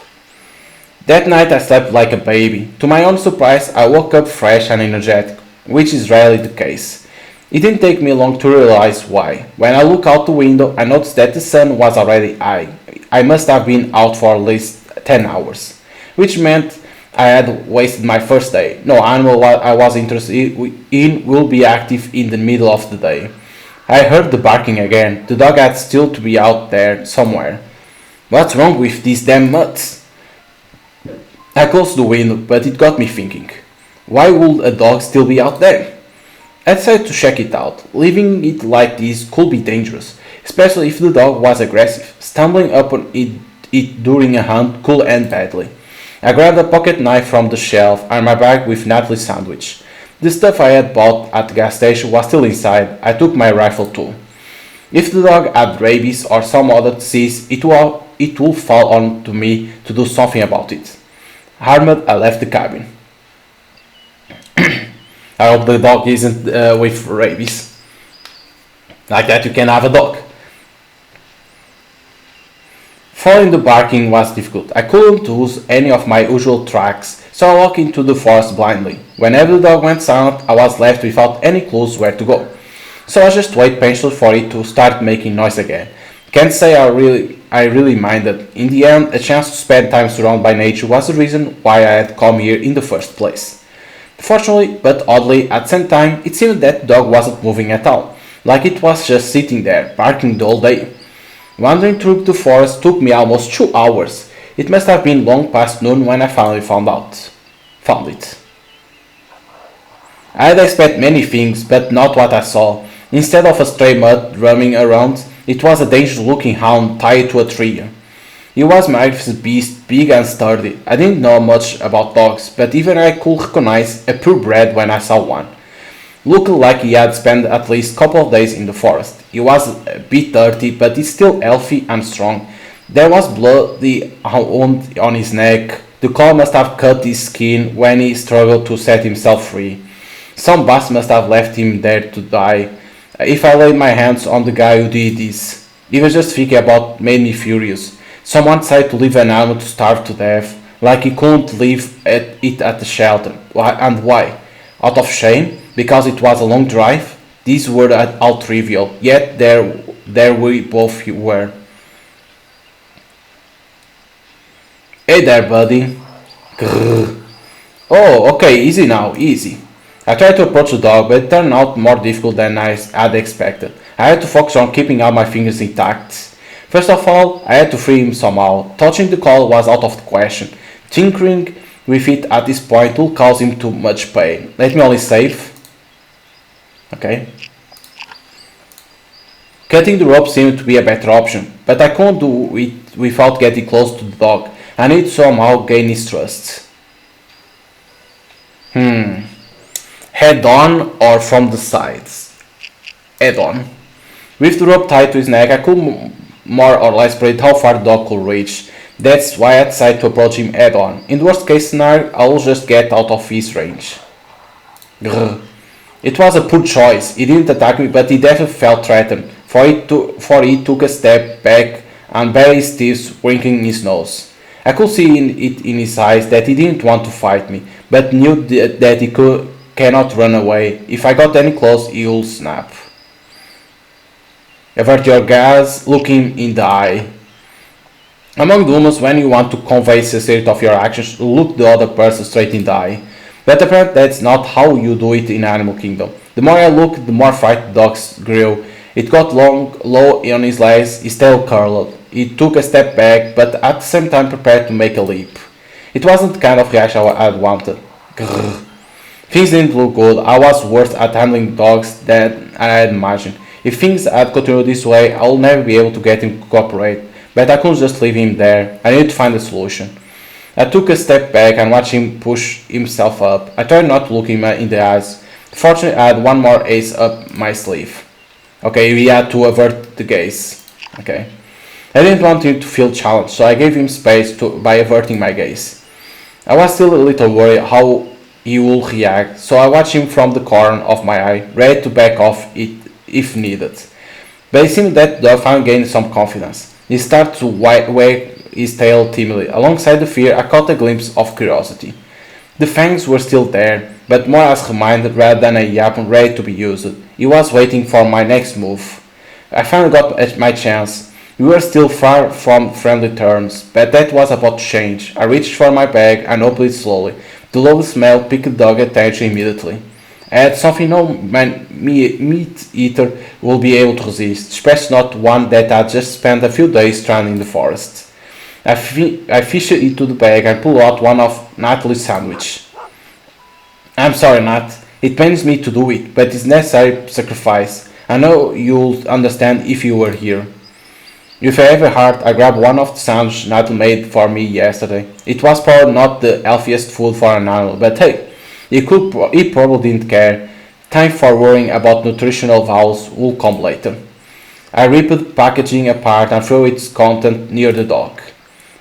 That night I slept like a baby. To my own surprise, I woke up fresh and energetic, which is rarely the case. It didn't take me long to realize why. When I looked out the window, I noticed that the sun was already high. I must have been out for at least 10 hours, which meant I had wasted my first day. No animal I was interested in will be active in the middle of the day. I heard the barking again. The dog had still to be out there somewhere. What's wrong with these damn mutts? I closed the window, but it got me thinking. Why would a dog still be out there? I decided to check it out. Leaving it like this could be dangerous, especially if the dog was aggressive. Stumbling upon it during a hunt could end badly. I grabbed a pocket knife from the shelf and my bag with Natalie's sandwich. The stuff I had bought at the gas station was still inside. I took my rifle too. If the dog had rabies or some other disease, it would fall on to me to do something about it. Armed, I left the cabin. I hope the dog isn't with rabies. Like that you can have a dog. Following the barking was difficult. I couldn't use any of my usual tracks, so I walked into the forest blindly. Whenever the dog went silent, I was left without any clues where to go. So I just waited patiently for it to start making noise again. Can't say I really minded. In the end, a chance to spend time surrounded by nature was the reason why I had come here in the first place. Fortunately, but oddly, at the same time, it seemed that the dog wasn't moving at all, like it was just sitting there, barking the whole day. Wandering through the forest took me almost 2 hours. It must have been long past noon when I finally found it. I had expected many things, but not what I saw. Instead of a stray mutt roaming around, it was a dangerous-looking hound tied to a tree. He was a magnificent beast, big and sturdy. I didn't know much about dogs, but even I could recognize a purebred when I saw one. Looked like he had spent at least a couple of days in the forest. He was a bit dirty, but he's still healthy and strong. There was bloody wound on his neck. The claw must have cut his skin when he struggled to set himself free. Some boss must have left him there to die. If I laid my hands on the guy who did this, even just thinking about made me furious. Someone decided to leave an animal to starve to death like he couldn't leave it at the shelter. And why? Out of shame? Because it was a long drive? These were all trivial, yet there we both were. Hey there, buddy. Grrr. Oh, okay, easy now, easy. I tried to approach the dog, but it turned out more difficult than I had expected. I had to focus on keeping all my fingers intact. First of all, I had to free him somehow. Touching the collar was out of the question. Tinkering with it at this point will cause him too much pain. Let me only save. Okay. Cutting the rope seemed to be a better option, but I couldn't do it without getting close to the dog. I need to somehow gain his trust. Head on or from the sides? Head on. With the rope tied to his neck, I could more or less predict how far the dog could reach. That's why I decided to approach him head on. In the worst case scenario, I will just get out of his range. Grr. It was a poor choice. He didn't attack me, but he definitely felt threatened, for he took a step back and bared his teeth, wrinkling his nose. I could see it in his eyes that he didn't want to fight me, but knew that he cannot run away. If I got any close, he would snap. Avert your gaze, look him in the eye. Among humans, when you want to convey sincerity of your actions, look the other person straight in the eye. But apparently that's not how you do it in Animal Kingdom. The more I looked, the more frightened the dog grew. It got low on his legs, his tail curled. He took a step back, but at the same time prepared to make a leap. It wasn't the kind of reaction I had wanted. Grrr. Things didn't look good. I was worse at handling dogs than I had imagined. If things had continued this way, I would never be able to get him to cooperate. But I couldn't just leave him there. I needed to find a solution. I took a step back and watched him push himself up. I tried not to look him in the eyes. Fortunately, I had one more ace up my sleeve. Okay, we had to avert the gaze. Okay. I didn't want him to feel challenged, so I gave him space by averting my gaze. I was still a little worried how he would react, so I watched him from the corner of my eye, ready to back off it if needed. But it seemed that the dog finally gained some confidence. He started to wag his tail timidly. Alongside the fear, I caught a glimpse of curiosity. The fangs were still there, but more as a reminder rather than a weapon ready to be used. He was waiting for my next move. I finally got my chance. We were still far from friendly terms, but that was about to change. I reached for my bag and opened it slowly. The lovely smell piqued the dog's attention immediately. I had something no meat eater would be able to resist, especially not one that had just spent a few days stranded in the forest. I fished into the bag and pulled out one of Natalie's sandwich. I'm sorry, Nat. It pains me to do it, but it's necessary sacrifice. I know you'll understand if you were here. With a heavy heart, I grabbed one of the sandwiches Natalie made for me yesterday. It was probably not the healthiest food for an animal, but hey, he probably didn't care. Time for worrying about nutritional values will come later. I ripped the packaging apart and threw its content near the dog.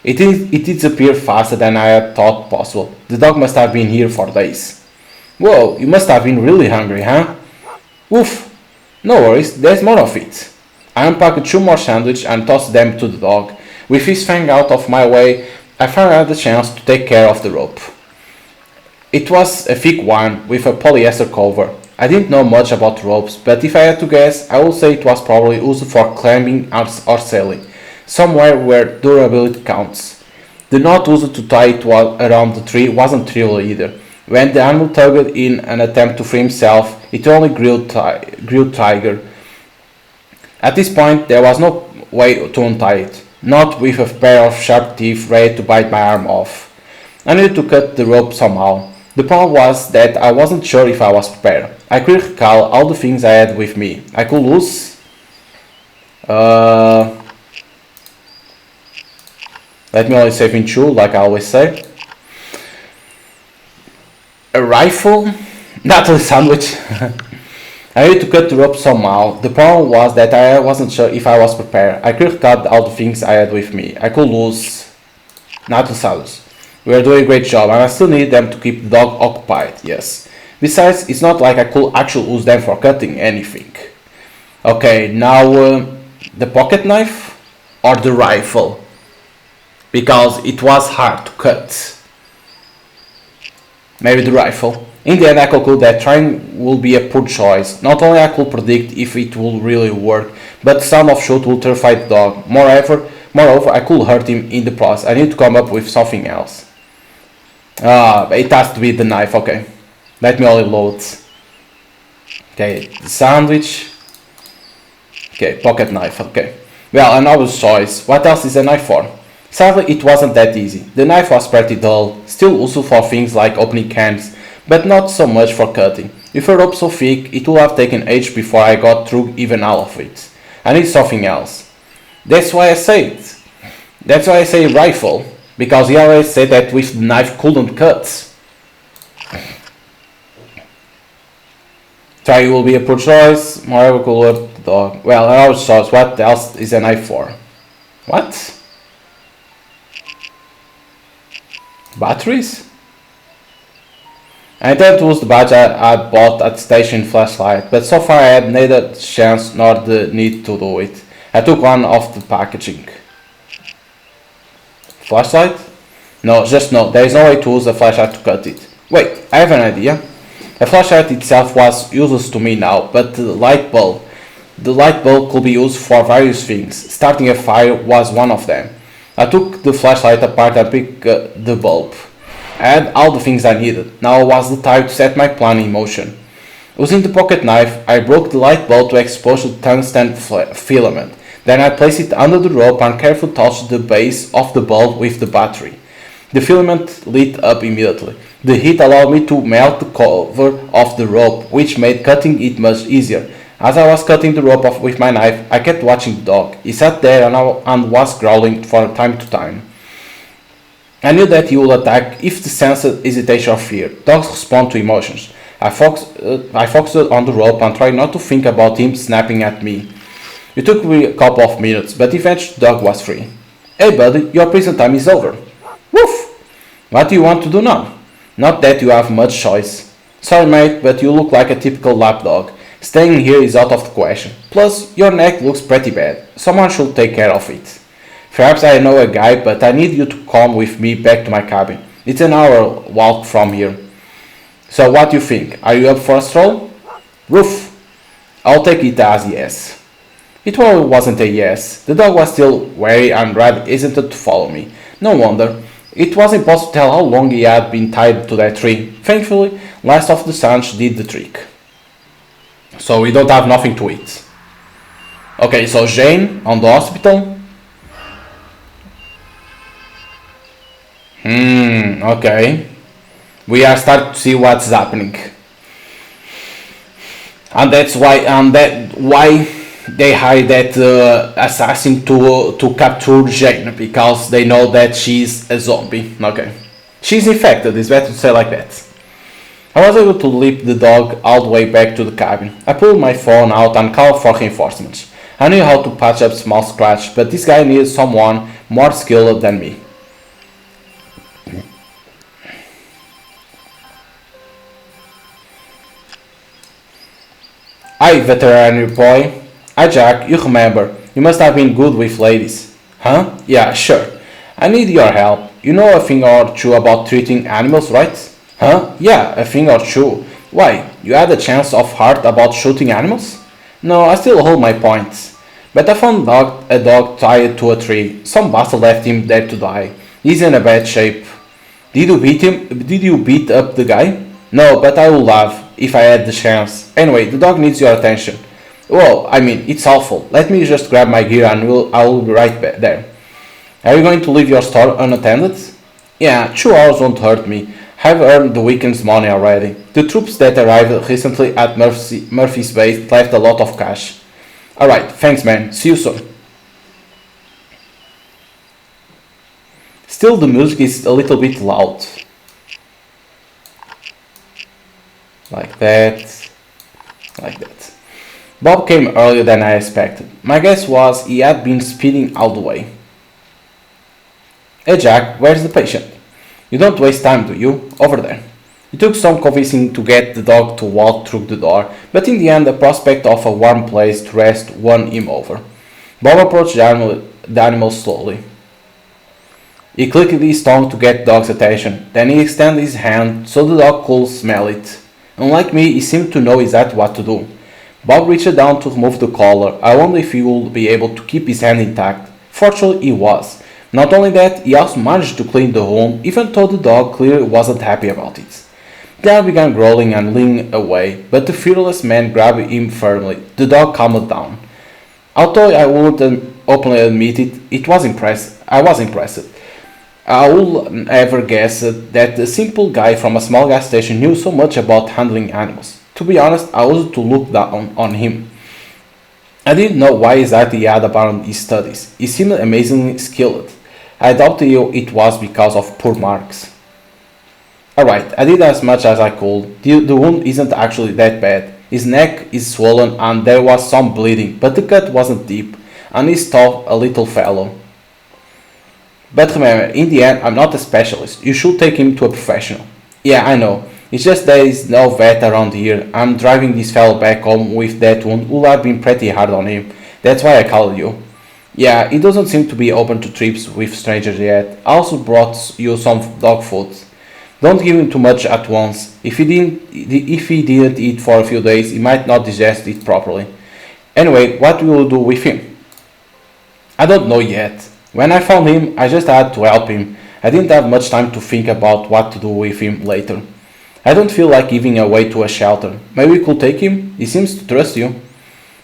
It disappeared faster than I had thought possible. The dog must have been here for days. Whoa, you must have been really hungry, huh? Woof. No worries, there's more of it. I unpacked 2 more sandwiches and tossed them to the dog. With his fang out of my way, I finally had the chance to take care of the rope. It was a thick one with a polyester cover. I didn't know much about ropes, but if I had to guess, I would say it was probably used for climbing or sailing, somewhere where durability counts. The knot used to tie it around the tree wasn't trivial either. When the animal tugged in an attempt to free himself, it only grew tighter. At this point, there was no way to untie it, not with a pair of sharp teeth ready to bite my arm off. I needed to cut the rope somehow. The problem was that I wasn't sure if I was prepared. I could recall all the things I had with me. I could lose. Let me only save in 2, like I always say. A rifle? Not a sandwich. I needed to cut the rope somehow. The problem was that I wasn't sure if I was prepared. I could cut all the things I had with me. I could lose. Not the sandwich. We are doing a great job, and I still need them to keep the dog occupied, yes. Besides, it's not like I could actually use them for cutting anything. Okay, now the pocket knife or the rifle? because it was hard to cut. Maybe the rifle. In the end, I conclude that trying will be a poor choice. Not only I could predict if it will really work, but the sound of shot will terrify the dog. Moreover, I could hurt him in the process. I need to come up with something else. It has to be the knife. Okay, let me only load. Okay, the sandwich. Okay, pocket knife. Okay. Well, another choice. What else is a knife for? Sadly, it wasn't that easy. The knife was pretty dull, still useful for things like opening cans, but not so much for cutting. With a rope so thick, it would have taken ages before I got through even all of it. I need something else. That's why I say it. That's why I say rifle, because he already said that with the knife couldn't cut. Try will be a poor choice, moreover could hurt the dog. Well, another choice, what else is a knife for? What? Batteries? I intended to use the badge I bought at the station flashlight, but so far I had neither the chance nor the need to do it. I took one off the packaging. Flashlight? No, just no, there is no way to use a flashlight to cut it. Wait, I have an idea. The flashlight itself was useless to me now, but the light bulb could be used for various things. Starting a fire was one of them. I took the flashlight apart and picked the bulb. I had all the things I needed. Now was the time to set my plan in motion. Using the pocket knife, I broke the light bulb to expose the tungsten filament. Then I placed it under the rope and carefully touched the base of the bulb with the battery. The filament lit up immediately. The heat allowed me to melt the cover of the rope, which made cutting it much easier. As I was cutting the rope off with my knife, I kept watching the dog. He sat there and was growling from time to time. I knew that he would attack if the sensed hesitation or fear. Dogs respond to emotions. I focused on the rope and tried not to think about him snapping at me. It took me a couple of minutes, but eventually the dog was free. Hey buddy, your prison time is over. Woof! What do you want to do now? Not that you have much choice. Sorry mate, but you look like a typical lap dog. Staying here is out of the question. Plus, your neck looks pretty bad. Someone should take care of it. Perhaps I know a guy, but I need you to come with me back to my cabin. It's an hour walk from here. So what do you think? Are you up for a stroll? Woof! I'll take it as yes. It wasn't a yes. The dog was still wary and rather hesitant to follow me. No wonder. It was impossible to tell how long he had been tied to that tree. Thankfully, last of the sunch did the trick. So we don't have nothing to eat. Okay, so Jane on the hospital. Okay. We are starting to see what's happening. And that's why they hire that assassin to capture Jane, because they know that she's a zombie. Okay. She's infected, it's better to say like that. I was able to leap the dog all the way back to the cabin. I pulled my phone out and called for reinforcements. I knew how to patch up small scratches, but this guy needed someone more skilled than me. Hi, veterinary boy. Hi, Jack. You remember. You must have been good with ladies. Huh? Yeah, sure. I need your help. You know a thing or two about treating animals, right? Huh? Yeah, a thing or two. Why? You had a chance of heart about shooting animals? No, I still hold my points. But I found a dog tied to a tree. Some bastard left him there to die. He's in a bad shape. Did you beat him? Did you beat up the guy? No, but I would have, if I had the chance. Anyway, the dog needs your attention. Well, I mean, it's awful. Let me just grab my gear and I will be right there. Are you going to leave your store unattended? Yeah, 2 hours won't hurt me. I've earned the weekend's money already. The troops that arrived recently at Murphy's base left a lot of cash. Alright, thanks man. See you soon. Still, the music is a little bit loud. Like that. Like that. Bob came earlier than I expected. My guess was he had been speeding all the way. Hey Jack, where's the patient? You don't waste time, do you? Over there. It took some convincing to get the dog to walk through the door, but in the end the prospect of a warm place to rest won him over. Bob approached the animal slowly. He clicked his tongue to get the dog's attention, then he extended his hand so the dog could smell it. Unlike me, he seemed to know exactly what to do. Bob reached down to remove the collar. I wondered if he would be able to keep his hand intact. Fortunately, he was. Not only that, he also managed to clean the wound, even though the dog clearly wasn't happy about it. The dog began growling and leaning away, but the fearless man grabbed him firmly. The dog calmed down. Although I wouldn't openly admit it, I was impressed. I would never guessed that a simple guy from a small gas station knew so much about handling animals. To be honest, I was to look down on him. I didn't know why exactly he had abandoned his studies. He seemed amazingly skilled. I doubted it was because of poor marks. Alright, I did as much as I could. The wound isn't actually that bad. His neck is swollen and there was some bleeding, but the cut wasn't deep, and his toe a little fallow. But remember, in the end, I'm not a specialist. You should take him to a professional. Yeah, I know. It's just there is no vet around here. I'm driving this fellow back home with that wound. Would have been pretty hard on him. That's why I called you. Yeah, he doesn't seem to be open to trips with strangers yet. I also brought you some dog food. Don't give him too much at once. If he didn't eat for a few days, he might not digest it properly. Anyway, what will you do with him? I don't know yet. When I found him, I just had to help him. I didn't have much time to think about what to do with him later. I don't feel like giving away to a shelter. Maybe we could take him? He seems to trust you.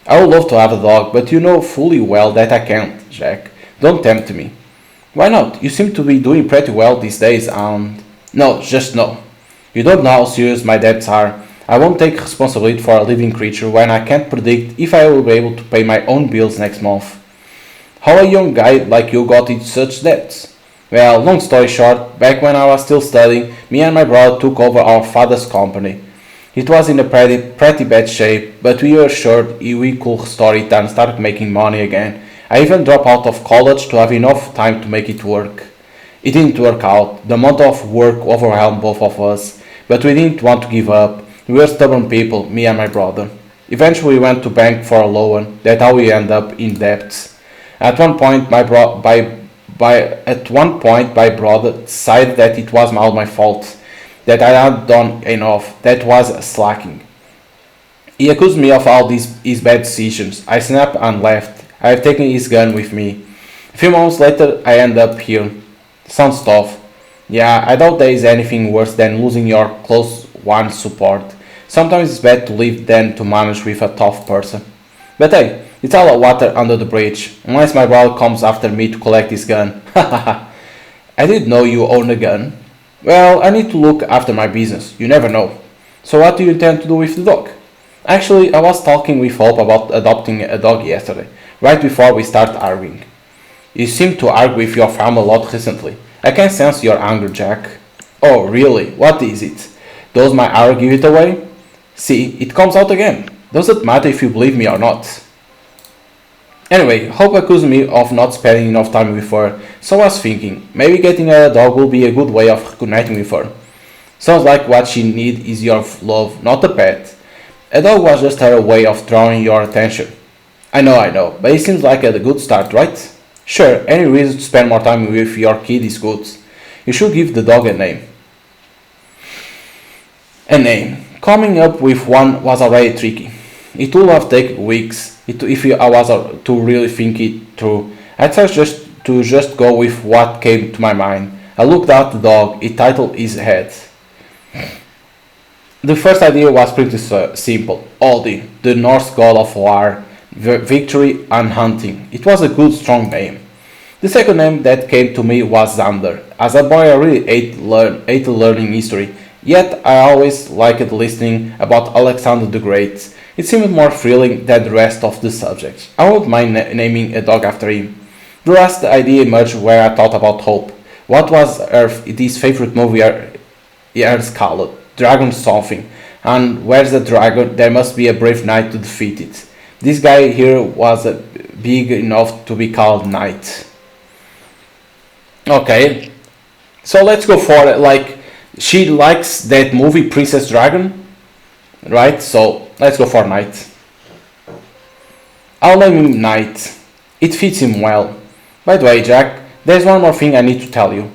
I would love to have a dog, but you know fully well that I can't, Jack. Don't tempt me. Why not? You seem to be doing pretty well these days and... No, just no. You don't know how serious my debts are. I won't take responsibility for a living creature when I can't predict if I will be able to pay my own bills next month. How a young guy like you got into such debts? Well, long story short, back when I was still studying, me and my brother took over our father's company. It was in a pretty bad shape, but we were sure we could restore it and start making money again. I even dropped out of college to have enough time to make it work. It didn't work out. The amount of work overwhelmed both of us, but we didn't want to give up. We were stubborn people, me and my brother. Eventually we went to bank for a loan. That's how we ended up in debts. At one point my my brother decided that it was all my fault, that I hadn't done enough, that was slacking. He accused me of all his bad decisions. I snapped and left. I have taken his gun with me. A few months later I end up here. Sounds tough. Yeah, I doubt there is anything worse than losing your close one support. Sometimes it's better to live than to manage with a tough person. But hey, it's all water under the bridge, unless my brother comes after me to collect his gun. I didn't know you own a gun. Well, I need to look after my business, you never know. So what do you intend to do with the dog? Actually, I was talking with Hope about adopting a dog yesterday, right before we start arguing. You seem to argue with your family a lot recently. I can sense your anger, Jack. Oh, really? What is it? Does my anger give it away? See, it comes out again. Does it matter if you believe me or not? Anyway, Hope accused me of not spending enough time with her, so I was thinking, maybe getting a dog will be a good way of reconnecting with her. Sounds like what she needs is your love, not a pet. A dog was just her way of drawing your attention. I know, but it seems like a good start, right? Sure, any reason to spend more time with your kid is good. You should give the dog a name. A name. Coming up with one was already tricky. It would have taken weeks if I was to really think it through. I tried to just go with what came to my mind. I looked at the dog. It titled his head. The first idea was pretty simple. Odin, the Norse god of war, victory and hunting. It was a good, strong name. The second name that came to me was Xander. As a boy I really ate learning history, yet I always liked listening about Alexander the Great. It seemed more thrilling than the rest of the subjects. I wouldn't mind naming a dog after him. The last idea emerged where I thought about Hope. What was his favorite movie Earth's called? Dragon something. And where's the dragon? There must be a brave knight to defeat it. This guy here was big enough to be called Knight. Okay, so let's go for it. Like, she likes that movie Princess Dragon, right? So let's go for Knight. I'll name him Knight. It fits him well. By the way, Jack, There's one more thing I need to tell you.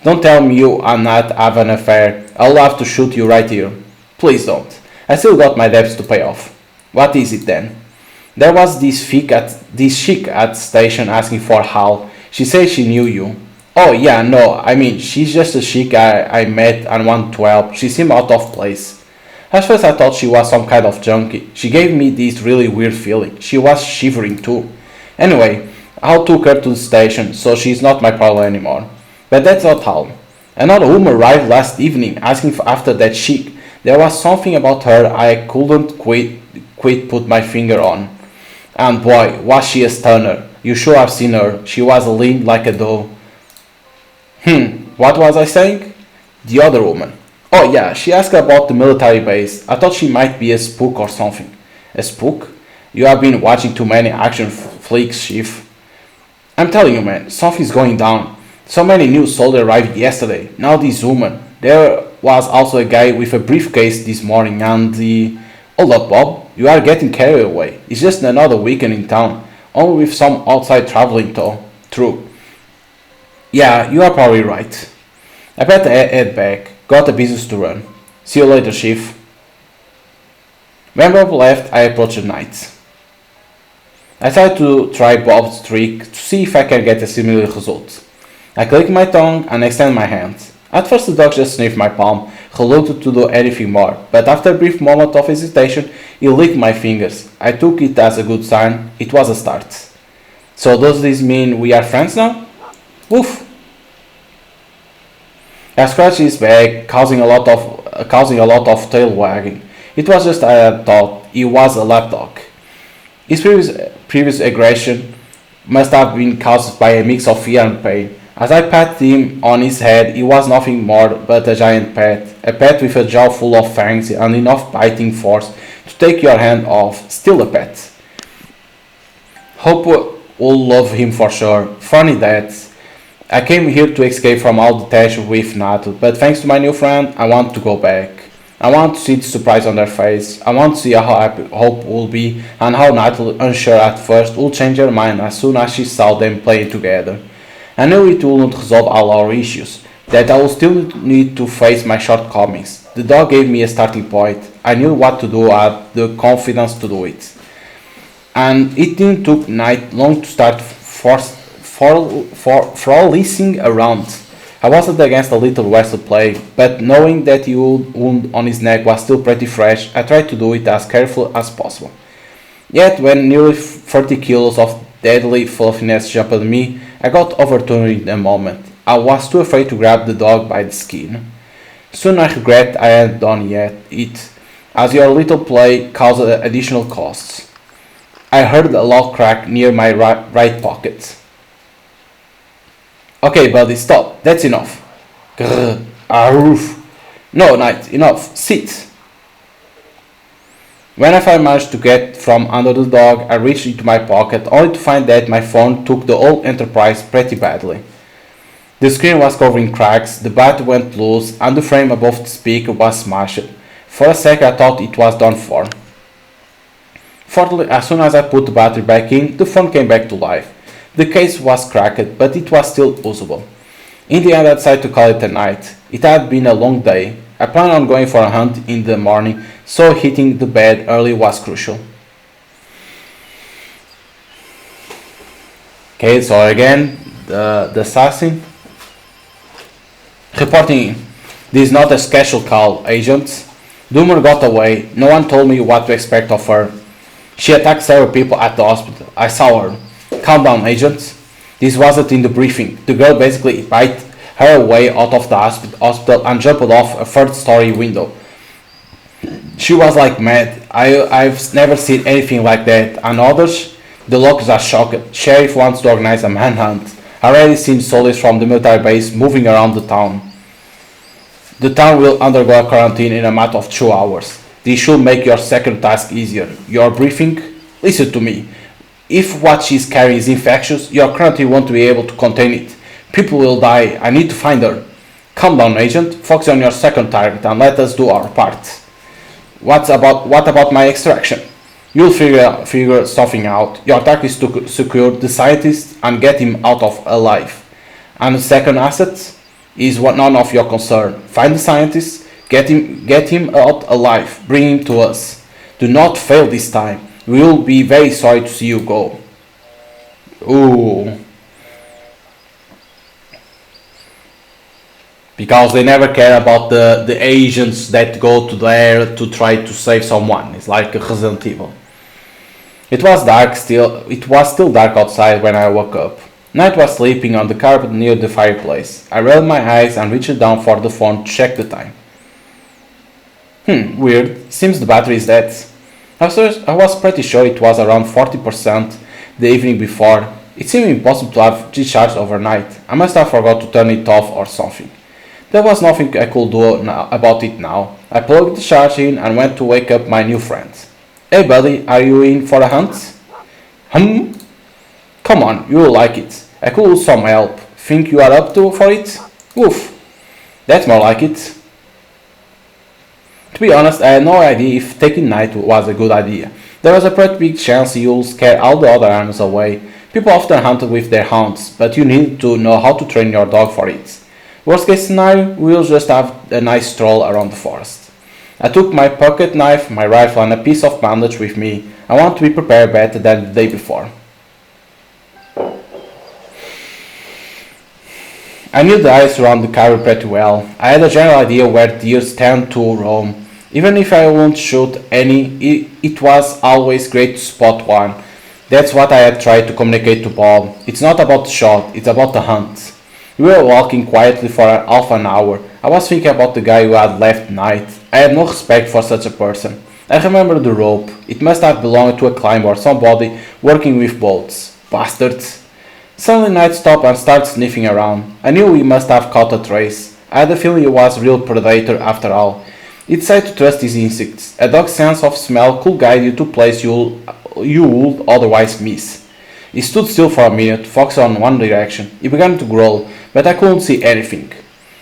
Don't tell me you are not have an affair. I'll have to shoot you right here. Please don't. I still got my debts to pay off. What is it then? There was this chick at the station asking for Hal. She said she knew you. Oh yeah, no, I mean, she's just a chick I met and wanted to help. She seemed out of place. At first I thought she was some kind of junkie. She gave me this really weird feeling. She was shivering too. Anyway, Hal took her to the station, so she's not my problem anymore. But that's not all. Another woman arrived last evening asking after that chick. There was something about her I couldn't quite put my finger on. And boy, was she a stunner. You should have seen her. She was lean like a doe. What was I saying? The other woman. Oh yeah, she asked about the military base. I thought she might be a spook or something. A spook? You have been watching too many action flicks, Chief. I'm telling you, man, something's going down. So many new soldiers arrived yesterday. Now this woman. There was also a guy with a briefcase this morning and the... Hold up, Bob. You are getting carried away. It's just another weekend in town. Only with some outside traveling though. True. Yeah, you are probably right. I better head back. Got a business to run. See you later, Chief. When Bob left, I approached the knight. I tried to try Bob's trick to see if I can get a similar result. I click my tongue and extend my hand. At first the dog just sniffed my palm, reluctant to do anything more, but after a brief moment of hesitation, he licked my fingers. I took it as a good sign. It was a start. So does this mean we are friends now? Woof! I scratched his back, causing a lot of tail wagging. It was just I had thought he was a lapdog. His previous aggression must have been caused by a mix of fear and pain. As I patted him on his head, he was nothing more but a giant pet, a pet with a jaw full of fangs and enough biting force to take your hand off, still a pet. Hope will love him for sure. Funny that. I came here to escape from all the tension with Nato, but thanks to my new friend, I want to go back. I want to see the surprise on their face. I want to see how happy Hope will be and how Nato, unsure at first, will change her mind as soon as she saw them playing together. I knew it wouldn't resolve all our issues, that I would still need to face my shortcomings. The dog gave me a starting point. I knew what to do, I had the confidence to do it. And it didn't take Knight long to start frolicking around. I wasn't against a little wrestle play, but knowing that the wound on his neck was still pretty fresh, I tried to do it as carefully as possible. Yet when nearly 30 kilos of deadly fluffiness jumped at me, I got overturned in a moment. I was too afraid to grab the dog by the skin. Soon I regret I hadn't done it, as your little play caused additional costs. I heard a loud crack near my right pocket. Okay, buddy, stop. That's enough. Grrr. Aroof. No, Knight, enough. Sit. When I managed to get from under the dog, I reached into my pocket, only to find that my phone took the whole enterprise pretty badly. The screen was covered in cracks, the battery went loose, and the frame above the speaker was smashed. For a sec I thought it was done for. Fortunately, as soon as I put the battery back in, the phone came back to life. The case was cracked, but it was still usable. In the end I decided to call it a night. It had been a long day. I planned on going for a hunt in the morning, so hitting the bed early was crucial. Okay, so again, the assassin. Reporting in. This is not a special call, agents. Doomer got away. No one told me what to expect of her. She attacked several people at the hospital. I saw her. Calm down, agents. This wasn't in the briefing. The girl basically bit her way out of the hospital and jumped off a third-story window. She was like mad. I've never seen anything like that. And others? The locals are shocked. Sheriff wants to organize a manhunt. I already seen soldiers from the military base moving around the town. The town will undergo a quarantine in a matter of 2 hours. This should make your second task easier. Your briefing? Listen to me. If what she's carrying is infectious, your quarantine won't be able to contain it. People will die. I need to find her. Calm down, agent. Focus on your second target and let us do our part. What about my extraction? You'll figure something out. Your target is to secure the scientist and get him out of alive. And the second asset is what none of your concern. Find the scientist, get him out alive, bring him to us. Do not fail this time. We will be very sorry to see you go. Ooh. Because they never care about the agents that go to there to try to save someone. It's like a Resident Evil. It was still dark outside when I woke up. Night was sleeping on the carpet near the fireplace. I rolled my eyes and reached down for the phone to check the time. Weird. Seems the battery is dead. I was pretty sure it was around 40% the evening before. It seemed impossible to have discharged overnight. I must have forgot to turn it off or something. There was nothing I could do about it now. I plugged the charge in and went to wake up my new friend. Hey buddy, are you in for a hunt? Come on, you'll like it. I could use some help. Think you are up to for it? Oof. That's more like it. To be honest, I had no idea if taking night was a good idea. There was a pretty big chance you'll scare all the other animals away. People often hunt with their hounds, but you need to know how to train your dog for it. Worst case scenario, we'll just have a nice stroll around the forest. I took my pocket knife, my rifle and a piece of bandage with me. I want to be prepared better than the day before. I knew the ice around the cabin pretty well. I had a general idea where deer tend to roam. Even if I wouldn't shoot any, it was always great to spot one. That's what I had tried to communicate to Bob. It's not about the shot, it's about the hunt. We were walking quietly for half an hour. I was thinking about the guy who had left night. I had no respect for such a person. I remembered the rope. It must have belonged to a climber or somebody working with boats. Bastards. Suddenly Knight stopped and started sniffing around. I knew he must have caught a trace. I had a feeling he was a real predator after all. He decided to trust his instincts. A dog's sense of smell could guide you to places you would otherwise miss. He stood still for a minute, focused on one direction. He began to growl, but I couldn't see anything.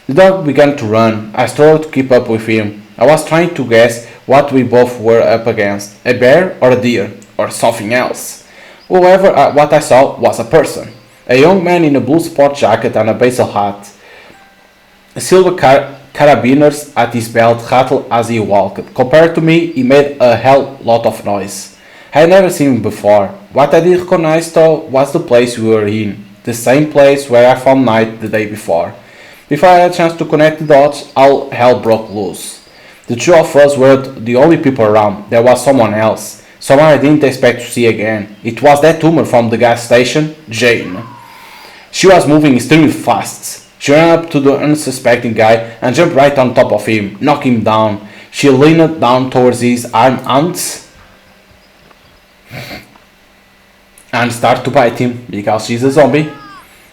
The dog began to run. I struggled to keep up with him. I was trying to guess what we both were up against, a bear or a deer, or something else. However, what I saw was a person. A young man in a blue sport jacket and a baseball hat. Silver carabiners at his belt rattled as he walked. Compared to me, he made a hell lot of noise. I had never seen him before. What I did recognize though was the place we were in. The same place where I found Knight the day before. Before I had a chance to connect the dots, all hell broke loose. The two of us weren't the only people around. There was someone else. Someone I didn't expect to see again. It was that woman from the gas station, Jane. She was moving extremely fast. She ran up to the unsuspecting guy and jumped right on top of him, knocking him down. She leaned down towards his arms and started to bite him because she's a zombie.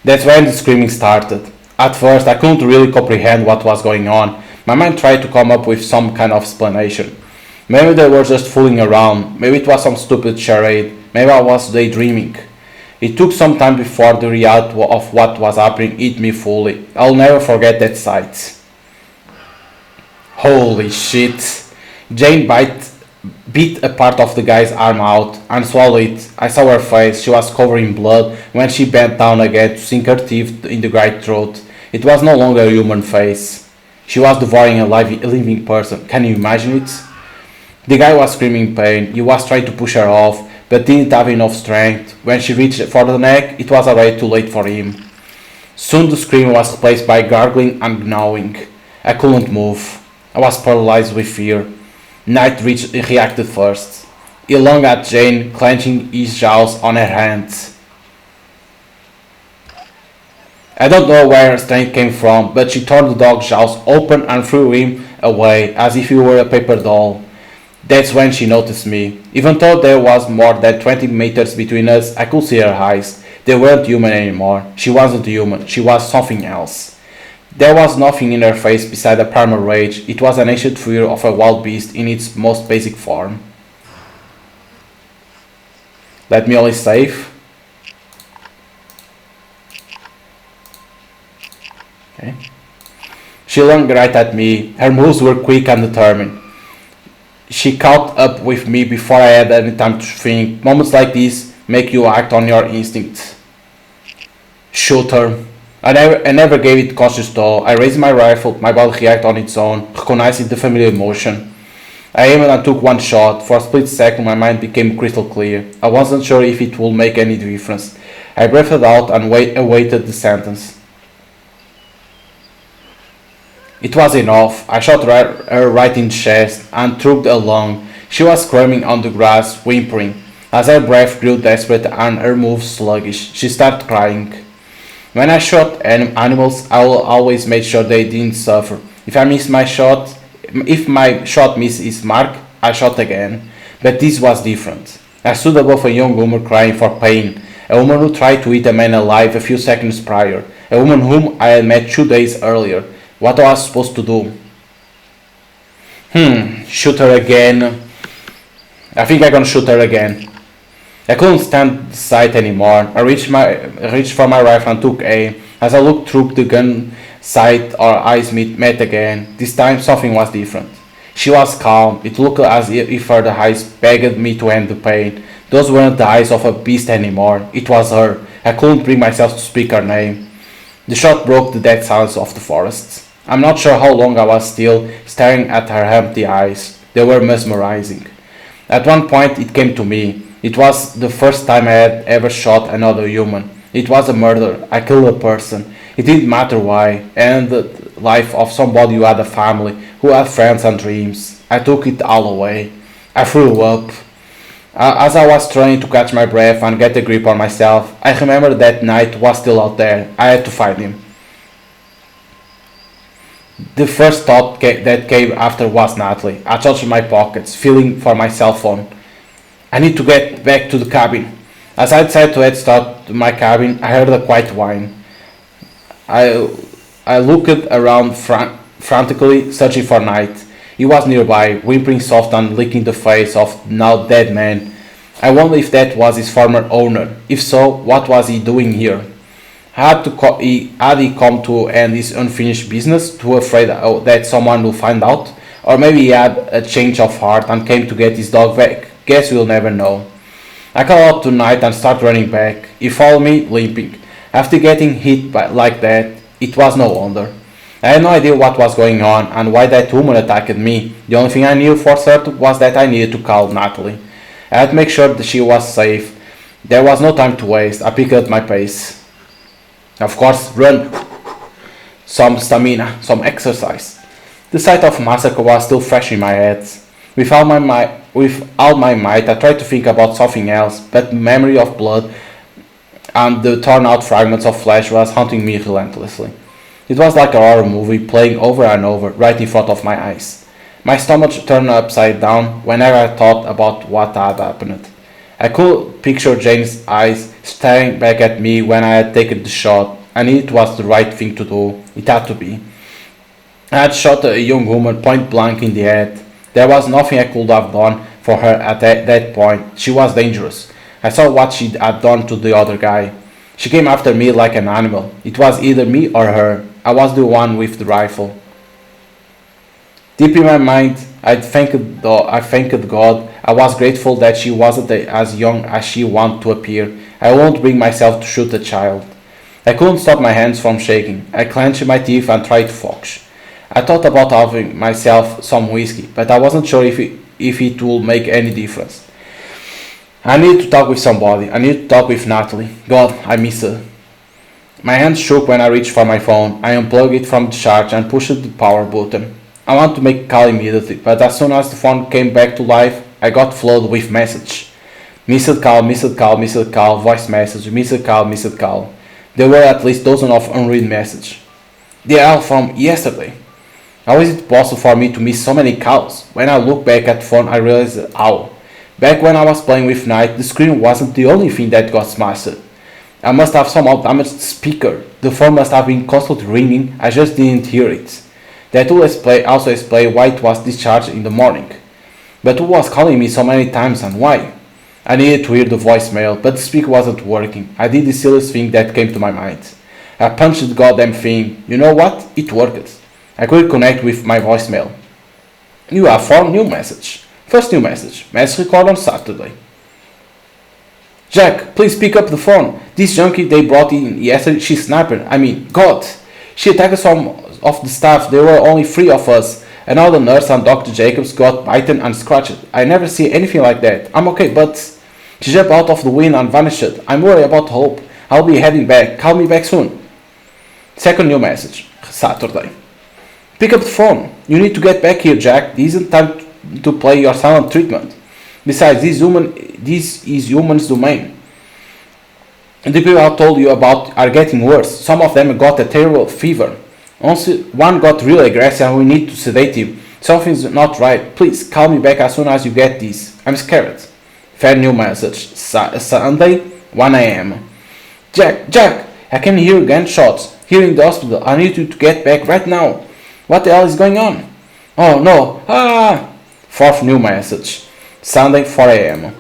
That's when the screaming started. At first, I couldn't really comprehend what was going on. My mind tried to come up with some kind of explanation. Maybe they were just fooling around. Maybe it was some stupid charade. Maybe I was daydreaming. It took some time before the reality of what was happening hit me fully. I'll never forget that sight. Holy shit. Jane beat a part of the guy's arm out and swallowed it. I saw her face. She was covered in blood when she bent down again to sink her teeth in the guy's throat. It was no longer a human face. She was devouring a living person. Can you imagine it? The guy was screaming in pain. He was trying to push her off, but didn't have enough strength. When she reached for the neck, it was already too late for him. Soon the scream was replaced by gargling and gnawing. I couldn't move. I was paralyzed with fear. Knight reacted first. He lunged at Jane, clenching his jaws on her hands. I don't know where her strength came from, but she tore the dog's jaws open and threw him away as if he were a paper doll. That's when she noticed me. Even though there was more than 20 meters between us, I could see her eyes. They weren't human anymore. She wasn't human. She was something else. There was nothing in her face beside a primal rage. It was an ancient fear of a wild beast in its most basic form. Let me only save. Okay. She lunged right at me. Her moves were quick and determined. She caught up with me before I had any time to think. Moments like this make you act on your instincts. Shoot her. I never gave it conscious thought. I raised my rifle, my body reacted on its own, recognizing the familiar motion. I aimed and took one shot. For a split second, my mind became crystal clear. I wasn't sure if it would make any difference. I breathed out and awaited the sentence. It was enough. I shot her right in the chest and through the lung. She was screaming on the grass, whimpering. As her breath grew desperate and her moves sluggish, she started crying. When I shot animals, I will always make sure they didn't suffer. If my shot missed its mark, I shot again. But this was different. I stood above a young woman crying for pain, a woman who tried to eat a man alive a few seconds prior, a woman whom I had met 2 days earlier. What was I supposed to do? Shoot her again. I think I'm gonna shoot her again. I couldn't stand the sight anymore. I reached for my rifle and took aim. As I looked through the gun sight, our eyes met again. This time something was different. She was calm. It looked as if her eyes begged me to end the pain. Those weren't the eyes of a beast anymore. It was her. I couldn't bring myself to speak her name. The shot broke the dead silence of the forest. I'm not sure how long I was still staring at her empty eyes. They were mesmerizing. At one point it came to me. It was the first time I had ever shot another human. It was a murder. I killed a person. It didn't matter why. I ended the life of somebody who had a family, who had friends and dreams. I took it all away. I threw up. As I was trying to catch my breath and get a grip on myself, I remembered that Knight was still out there. I had to find him. The first thought that came after was Natalie. I touched my pockets, feeling for my cell phone. I need to get back to the cabin. As I decided to head start to my cabin, I heard a quiet whine. I looked around frantically, searching for Knight. He was nearby, whimpering soft and licking the face of now dead man. I wondered if that was his former owner. If so, what was he doing here? Had he come to end his unfinished business, too afraid that someone will find out? Or maybe he had a change of heart and came to get his dog back. Guess we'll never know. I called out to Knight and started running back. He followed me, limping. After getting hit like that, it was no wonder. I had no idea what was going on and why that woman attacked me. The only thing I knew for certain was that I needed to call Natalie. I had to make sure that she was safe. There was no time to waste. I picked up my pace. Of course, run. Some stamina, some exercise. The sight of massacre was still fresh in my head. With all my might, I tried to think about something else, but the memory of blood and the torn out fragments of flesh was haunting me relentlessly. It was like a horror movie playing over and over right in front of my eyes. My stomach turned upside down whenever I thought about what had happened. I could picture Jane's eyes staring back at me when I had taken the shot. I knew it was the right thing to do. It had to be. I had shot a young woman point blank in the head. There was nothing I could have done for her at that point. She was dangerous. I saw what she had done to the other guy. She came after me like an animal. It was either me or her. I was the one with the rifle. Deep in my mind, I thanked God. I was grateful that she wasn't as young as she wanted to appear. I won't bring myself to shoot a child. I couldn't stop my hands from shaking. I clenched my teeth and tried to focus. I thought about offering myself some whiskey, but I wasn't sure if it would make any difference. I needed to talk with somebody. I needed to talk with Natalie. God, I miss her. My hands shook when I reached for my phone. I unplugged it from the charge and pushed the power button. I wanted to make a call immediately, but as soon as the phone came back to life, I got flooded with message. Missed call, missed call, missed call, voice message, missed call, missed call. There were at least dozens of unread messages. They are all from yesterday. How is it possible for me to miss so many calls? When I look back at the phone, I realized how. Back when I was playing with Knight, the screen wasn't the only thing that got smashed. I must have somehow damaged the speaker. The phone must have been constantly ringing, I just didn't hear it. That will also explain why it was discharged in the morning. But who was calling me so many times and why? I needed to hear the voicemail, but the speaker wasn't working. I did the silliest thing that came to my mind. I punched the goddamn thing. You know what? It worked. I could connect with my voicemail. You have 4 new message. First new message. Message record on Saturday. Jack, please pick up the phone. This junkie they brought in yesterday, she's sniper. I mean, God. She attacked some of the staff. There were only 3 of us. And all the nurse and Dr. Jacobs got bitten and scratched. I never see anything like that. I'm okay, but she jumped out of the wind and vanished. I'm worried about Hope. I'll be heading back. Call me back soon. Second new message. Saturday. Pick up the phone. You need to get back here, Jack. This isn't time to play your silent treatment. Besides, this is humans' domain. The people I told you about are getting worse. Some of them got a terrible fever. Only one got really aggressive and we need to sedate him. Something's not right. Please call me back as soon as you get this. I'm scared. Fair new message. Sunday, 1 a.m. Jack, I can hear gunshots. Here in the hospital. I need you to get back right now. What the hell is going on? Oh no. Ah! Fourth new message. Sunday, 4 a.m.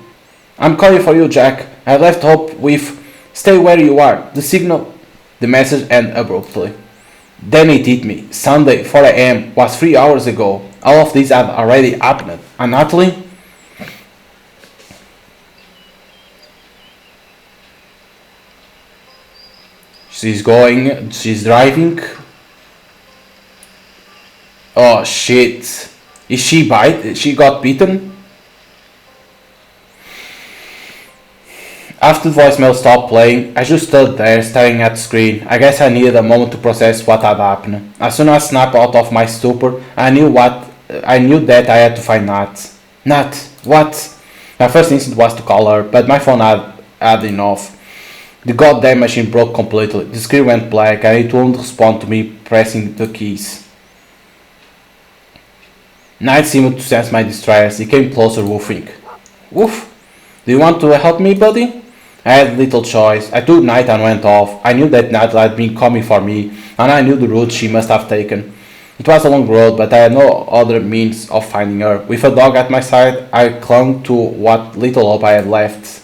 I'm calling for you, Jack. I left Hope with stay where you are. The signal. The message ended abruptly. Then it hit me. Sunday, 4 a.m. was 3 hours ago. All of this had already happened. And Natalie? She's driving. Oh shit. Is she bite? She got beaten? After the voicemail stopped playing, I just stood there staring at the screen. I guess I needed a moment to process what had happened. As soon as I snapped out of my stupor, I knew that I had to find Nat. Nat, what? My first instinct was to call her, but my phone had enough. The goddamn machine broke completely. The screen went black and it wouldn't respond to me pressing the keys. Knight seemed to sense my distress. He came closer, woofing. Woof? Do you want to help me, buddy? I had little choice. I took Knight and went off. I knew that Knight had been coming for me, and I knew the route she must have taken. It was a long road, but I had no other means of finding her. With a dog at my side, I clung to what little hope I had left.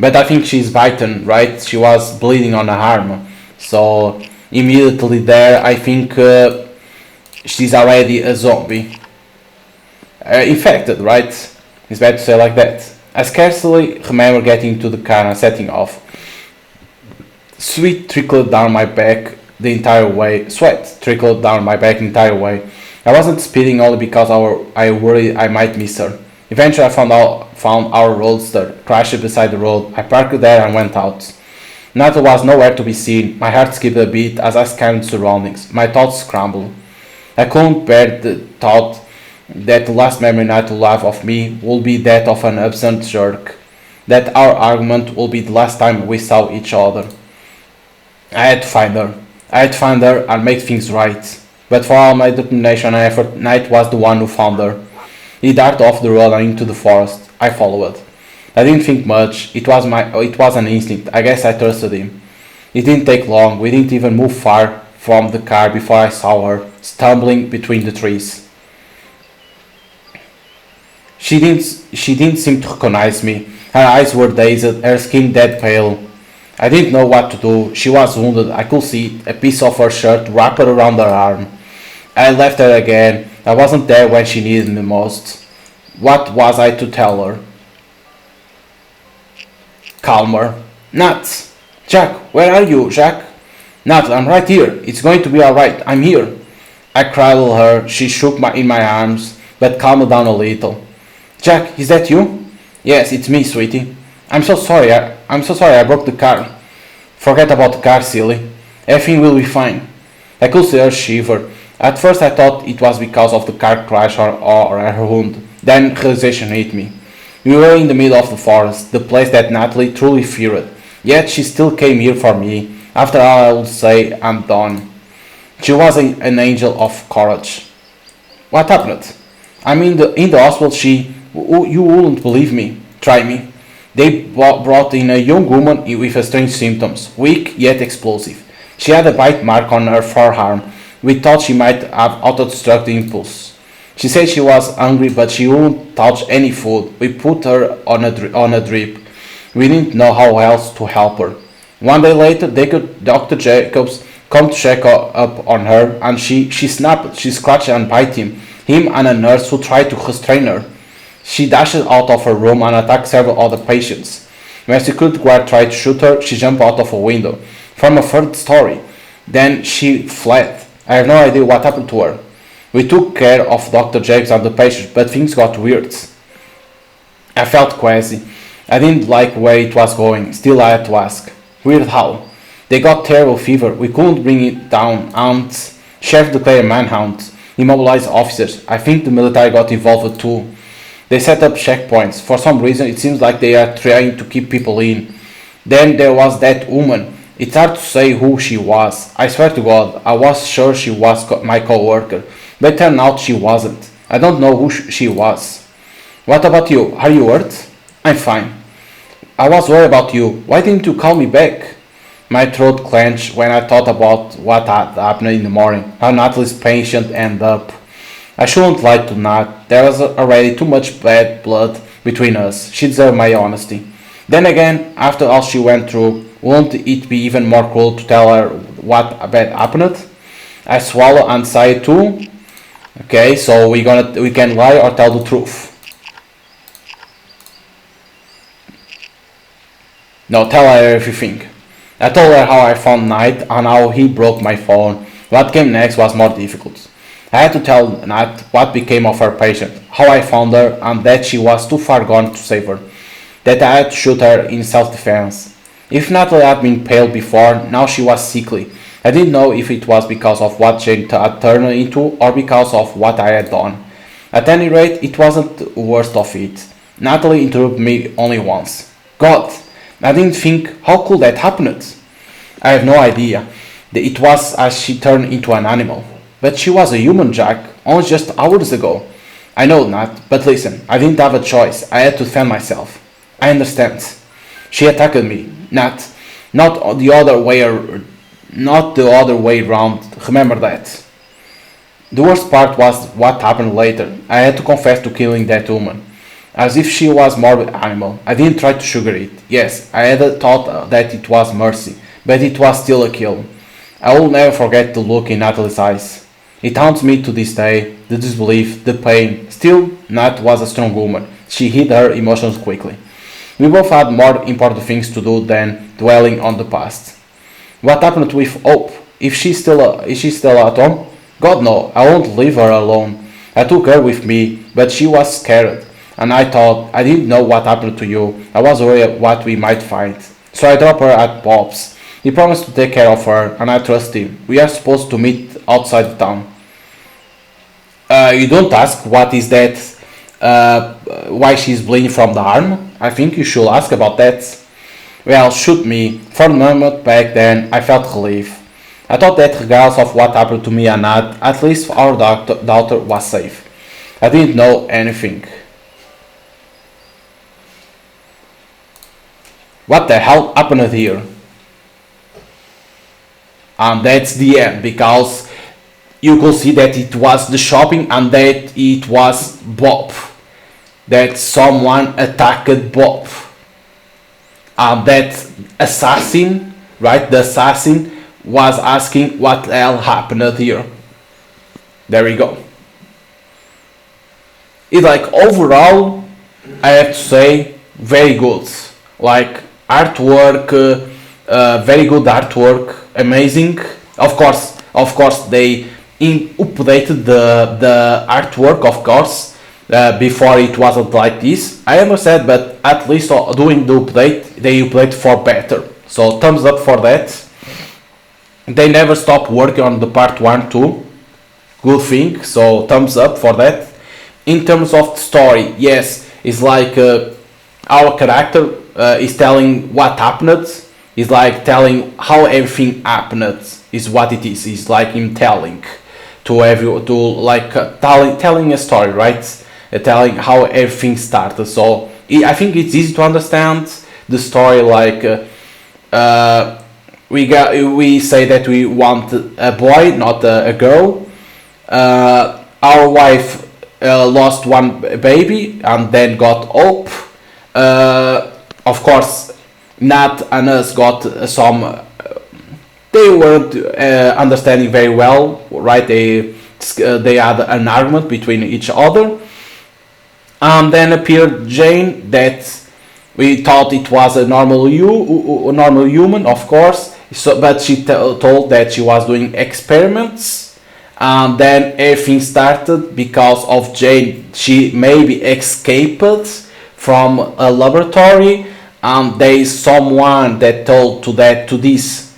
But I think she's bitten, right? She was bleeding on her arm. So, immediately there, I think she's already a zombie. Infected, right? It's bad to say like that. I scarcely remember getting to the car and setting off. Sweat trickled down my back the entire way. I wasn't speeding only because I worried I might miss her. Eventually I found our roadster, crashed beside the road. I parked there and went out. Natalie was nowhere to be seen. My heart skipped a beat as I scanned the surroundings. My thoughts scrambled. I couldn't bear the thought that the last memory Natalie will have of me will be that of an absent jerk. That our argument will be the last time we saw each other. I had to find her. And make things right. But for all my determination and effort, Knight was the one who found her. He darted off the road and into the forest. I followed. I didn't think much. It was an instinct. I guess I trusted him. It didn't take long. We didn't even move far from the car before I saw her, stumbling between the trees. She didn't seem to recognize me. Her eyes were dazed, her skin dead pale. I didn't know what to do. She was wounded. I could see it, a piece of her shirt wrapped around her arm. I left her again. I wasn't there when she needed me most. What was I to tell her? Calm her. Nat! Jack, where are you, Jack? Nat, I'm right here. It's going to be alright. I'm here. I cradled her. She shook in my arms, but calmed down a little. Jack, is that you? Yes, it's me, sweetie. I'm so sorry I broke the car. Forget about the car, silly. Everything will be fine. I could see her shiver. At first I thought it was because of the car crash or her wound. Then realization hit me. We were in the middle of the forest, the place that Natalie truly feared. Yet she still came here for me. After all, I would say I'm done. She was an angel of courage. What happened? I'm in the hospital. You wouldn't believe me. Try me. They brought in a young woman with strange symptoms, weak yet explosive. She had a bite mark on her forearm. We thought she might have auto-destructive impulse. She said she was hungry, but she wouldn't touch any food. We put her on a drip. We didn't know how else to help her. One day later, Dr. Jacobs come to check up on her, and she snapped. She scratched and bit him and a nurse who tried to restrain her. She dashed out of her room and attacked several other patients. When a security guard tried to shoot her, she jumped out of a window from a third story. Then she fled. I have no idea what happened to her. We took care of Dr. James and the patient, but things got weird. I felt queasy. I didn't like where it was going. Still, I had to ask. Weird how? They got terrible fever. We couldn't bring it down, and Sheriff declared a manhunt. Immobilized officers. I think the military got involved too. They set up checkpoints. For some reason, it seems like they are trying to keep people in. Then there was that woman. It's hard to say who she was. I swear to God, I was sure she was my co-worker, but it turned out she wasn't. I don't know who she was. What about you? Are you hurt? I'm fine. I was worried about you. Why didn't you call me back? My throat clenched when I thought about what had happened in the morning, how Natalie's patient ended up. I shouldn't lie to Nat. There was already too much bad blood between us. She deserved my honesty. Then again, after all she went through, wouldn't it be even more cruel to tell her what bad happened? I swallow and sigh too. Okay, so we can lie or tell the truth. No, tell her everything. I told her how I found Knight and how he broke my phone. What came next was more difficult. I had to tell Nat what became of her patient, how I found her, and that she was too far gone to save her. That I had to shoot her in self-defense. If Natalie had been pale before, now she was sickly. I didn't know if it was because of what Jane had turned into or because of what I had done. At any rate, it wasn't the worst of it. Natalie interrupted me only once. God, I didn't think, how could that happen? I have no idea. It was as she turned into an animal. But she was a human, Jack, only just hours ago. I know, Nat, but listen, I didn't have a choice. I had to defend myself. I understand. She attacked me, Nat, not the other way around. Remember that. The worst part was what happened later. I had to confess to killing that woman. As if she was more animal. I didn't try to sugar it. Yes, I had thought that it was mercy, but it was still a kill. I will never forget the look in Natalie's eyes. It haunts me to this day, the disbelief, the pain. Still, Nat was a strong woman. She hid her emotions quickly. We both had more important things to do than dwelling on the past. What happened with Hope? Is she still at home? God no, I won't leave her alone. I took her with me, but she was scared. And I thought, I didn't know what happened to you. I was worried what we might find. So I dropped her at Bob's. He promised to take care of her, and I trust him. We are supposed to meet outside the town. You don't ask what is that, why she's bleeding from the arm? I think you should ask about that. Well, shoot me. For a moment back then, I felt relief. I thought that regardless of what happened to me and Nat, at least our daughter was safe. I didn't know anything. What the hell happened here? And that's the end, because you could see that it was the shopping and that it was Bob. That someone attacked Bob. And that assassin, right, the assassin was asking what the hell happened here. There we go. It's like overall, I have to say, very good. Like artwork, very good artwork, amazing. Of course, they updated the artwork, of course. Before it wasn't like this. I never said, but at least doing the update, they update for better. So thumbs up for that. They never stopped working on the part 1 too. Good thing. So thumbs up for that. In terms of the story, yes, it's like our character is telling what happened. It's like telling how everything happened. Is what it is. It's like him telling telling a story, right? Telling how everything started. So I think it's easy to understand the story. Like we say that we want a boy, not a girl. Our wife lost one baby and then got Hope. Of course, Nat and us got some. They weren't understanding very well, right? They had an argument between each other. And then appeared Jane, that we thought it was a normal human, of course. So, but she told that she was doing experiments, and then everything started because of Jane. She maybe escaped from a laboratory, and there is someone that told to this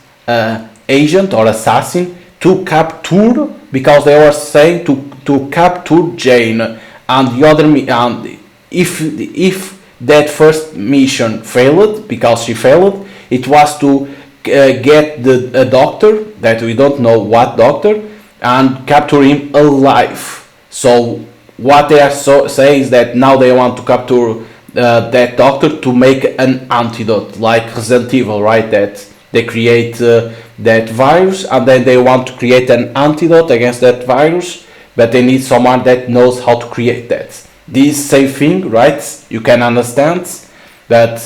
agent or assassin to capture, because they were saying to capture Jane, and the other and if that first mission failed, because she failed, it was to get a doctor that we don't know what doctor, and capture him alive. So what they are saying is that now they want to capture that doctor to make an antidote, like Resident Evil, right? That they create that virus, and then they want to create an antidote against that virus, but they need someone that knows how to create that. This same thing, right? You can understand that,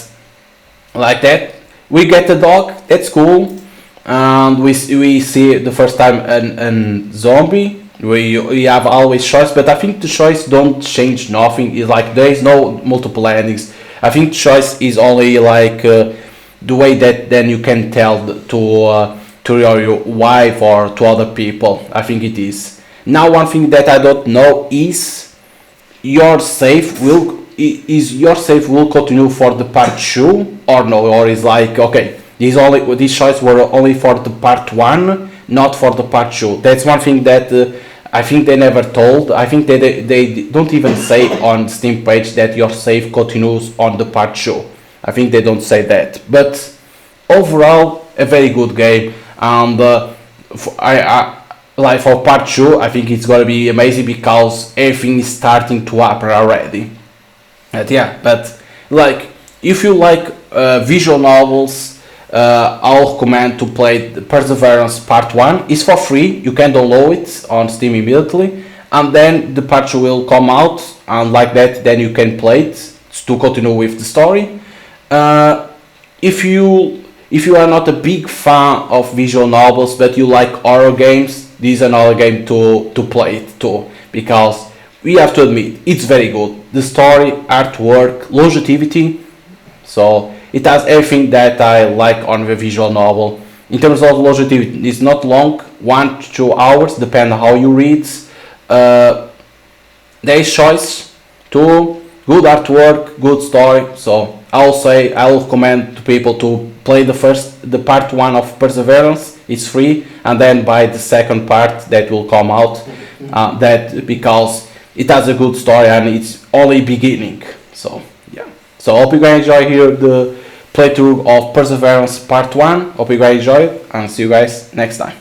like that. We get a dog, that's cool, and we see the first time an zombie. We have always choice, but I think the choice don't change nothing. It's like there is no multiple endings. I think choice is only like the way that then you can tell to your wife or to other people. I think it is. Now one thing that I don't know is your save will continue for the part 2 or no, or is like, okay, these choices were only for the part 1, not for the part 2. That's one thing that I think they never told. I think they don't even say on Steam page that your save continues on the part 2. I think they don't say that. But overall, a very good game, and like for part 2, I think it's gonna be amazing because everything is starting to happen already. But like if you like visual novels, I'll recommend to play the Perseverance Part 1. It's for free, you can download it on Steam immediately, and then the part 2 will come out, and like that then you can play it to continue with the story. If you are not a big fan of visual novels but you like horror games, this is another game to play it too, because we have to admit it's very good. The story, artwork, longevity, so it has everything that I like on the visual novel. In terms of longevity, it's not long, 1 to 2 hours, depending on how you read. There is choice too, good artwork, good story. So I'll recommend to people to play the part 1 of Perseverance. It's free, and then buy the second part that will come out. That because it has a good story and it's only beginning. So yeah. So hope you guys enjoy here the playthrough of Perseverance Part 1. Hope you guys enjoy it, and see you guys next time.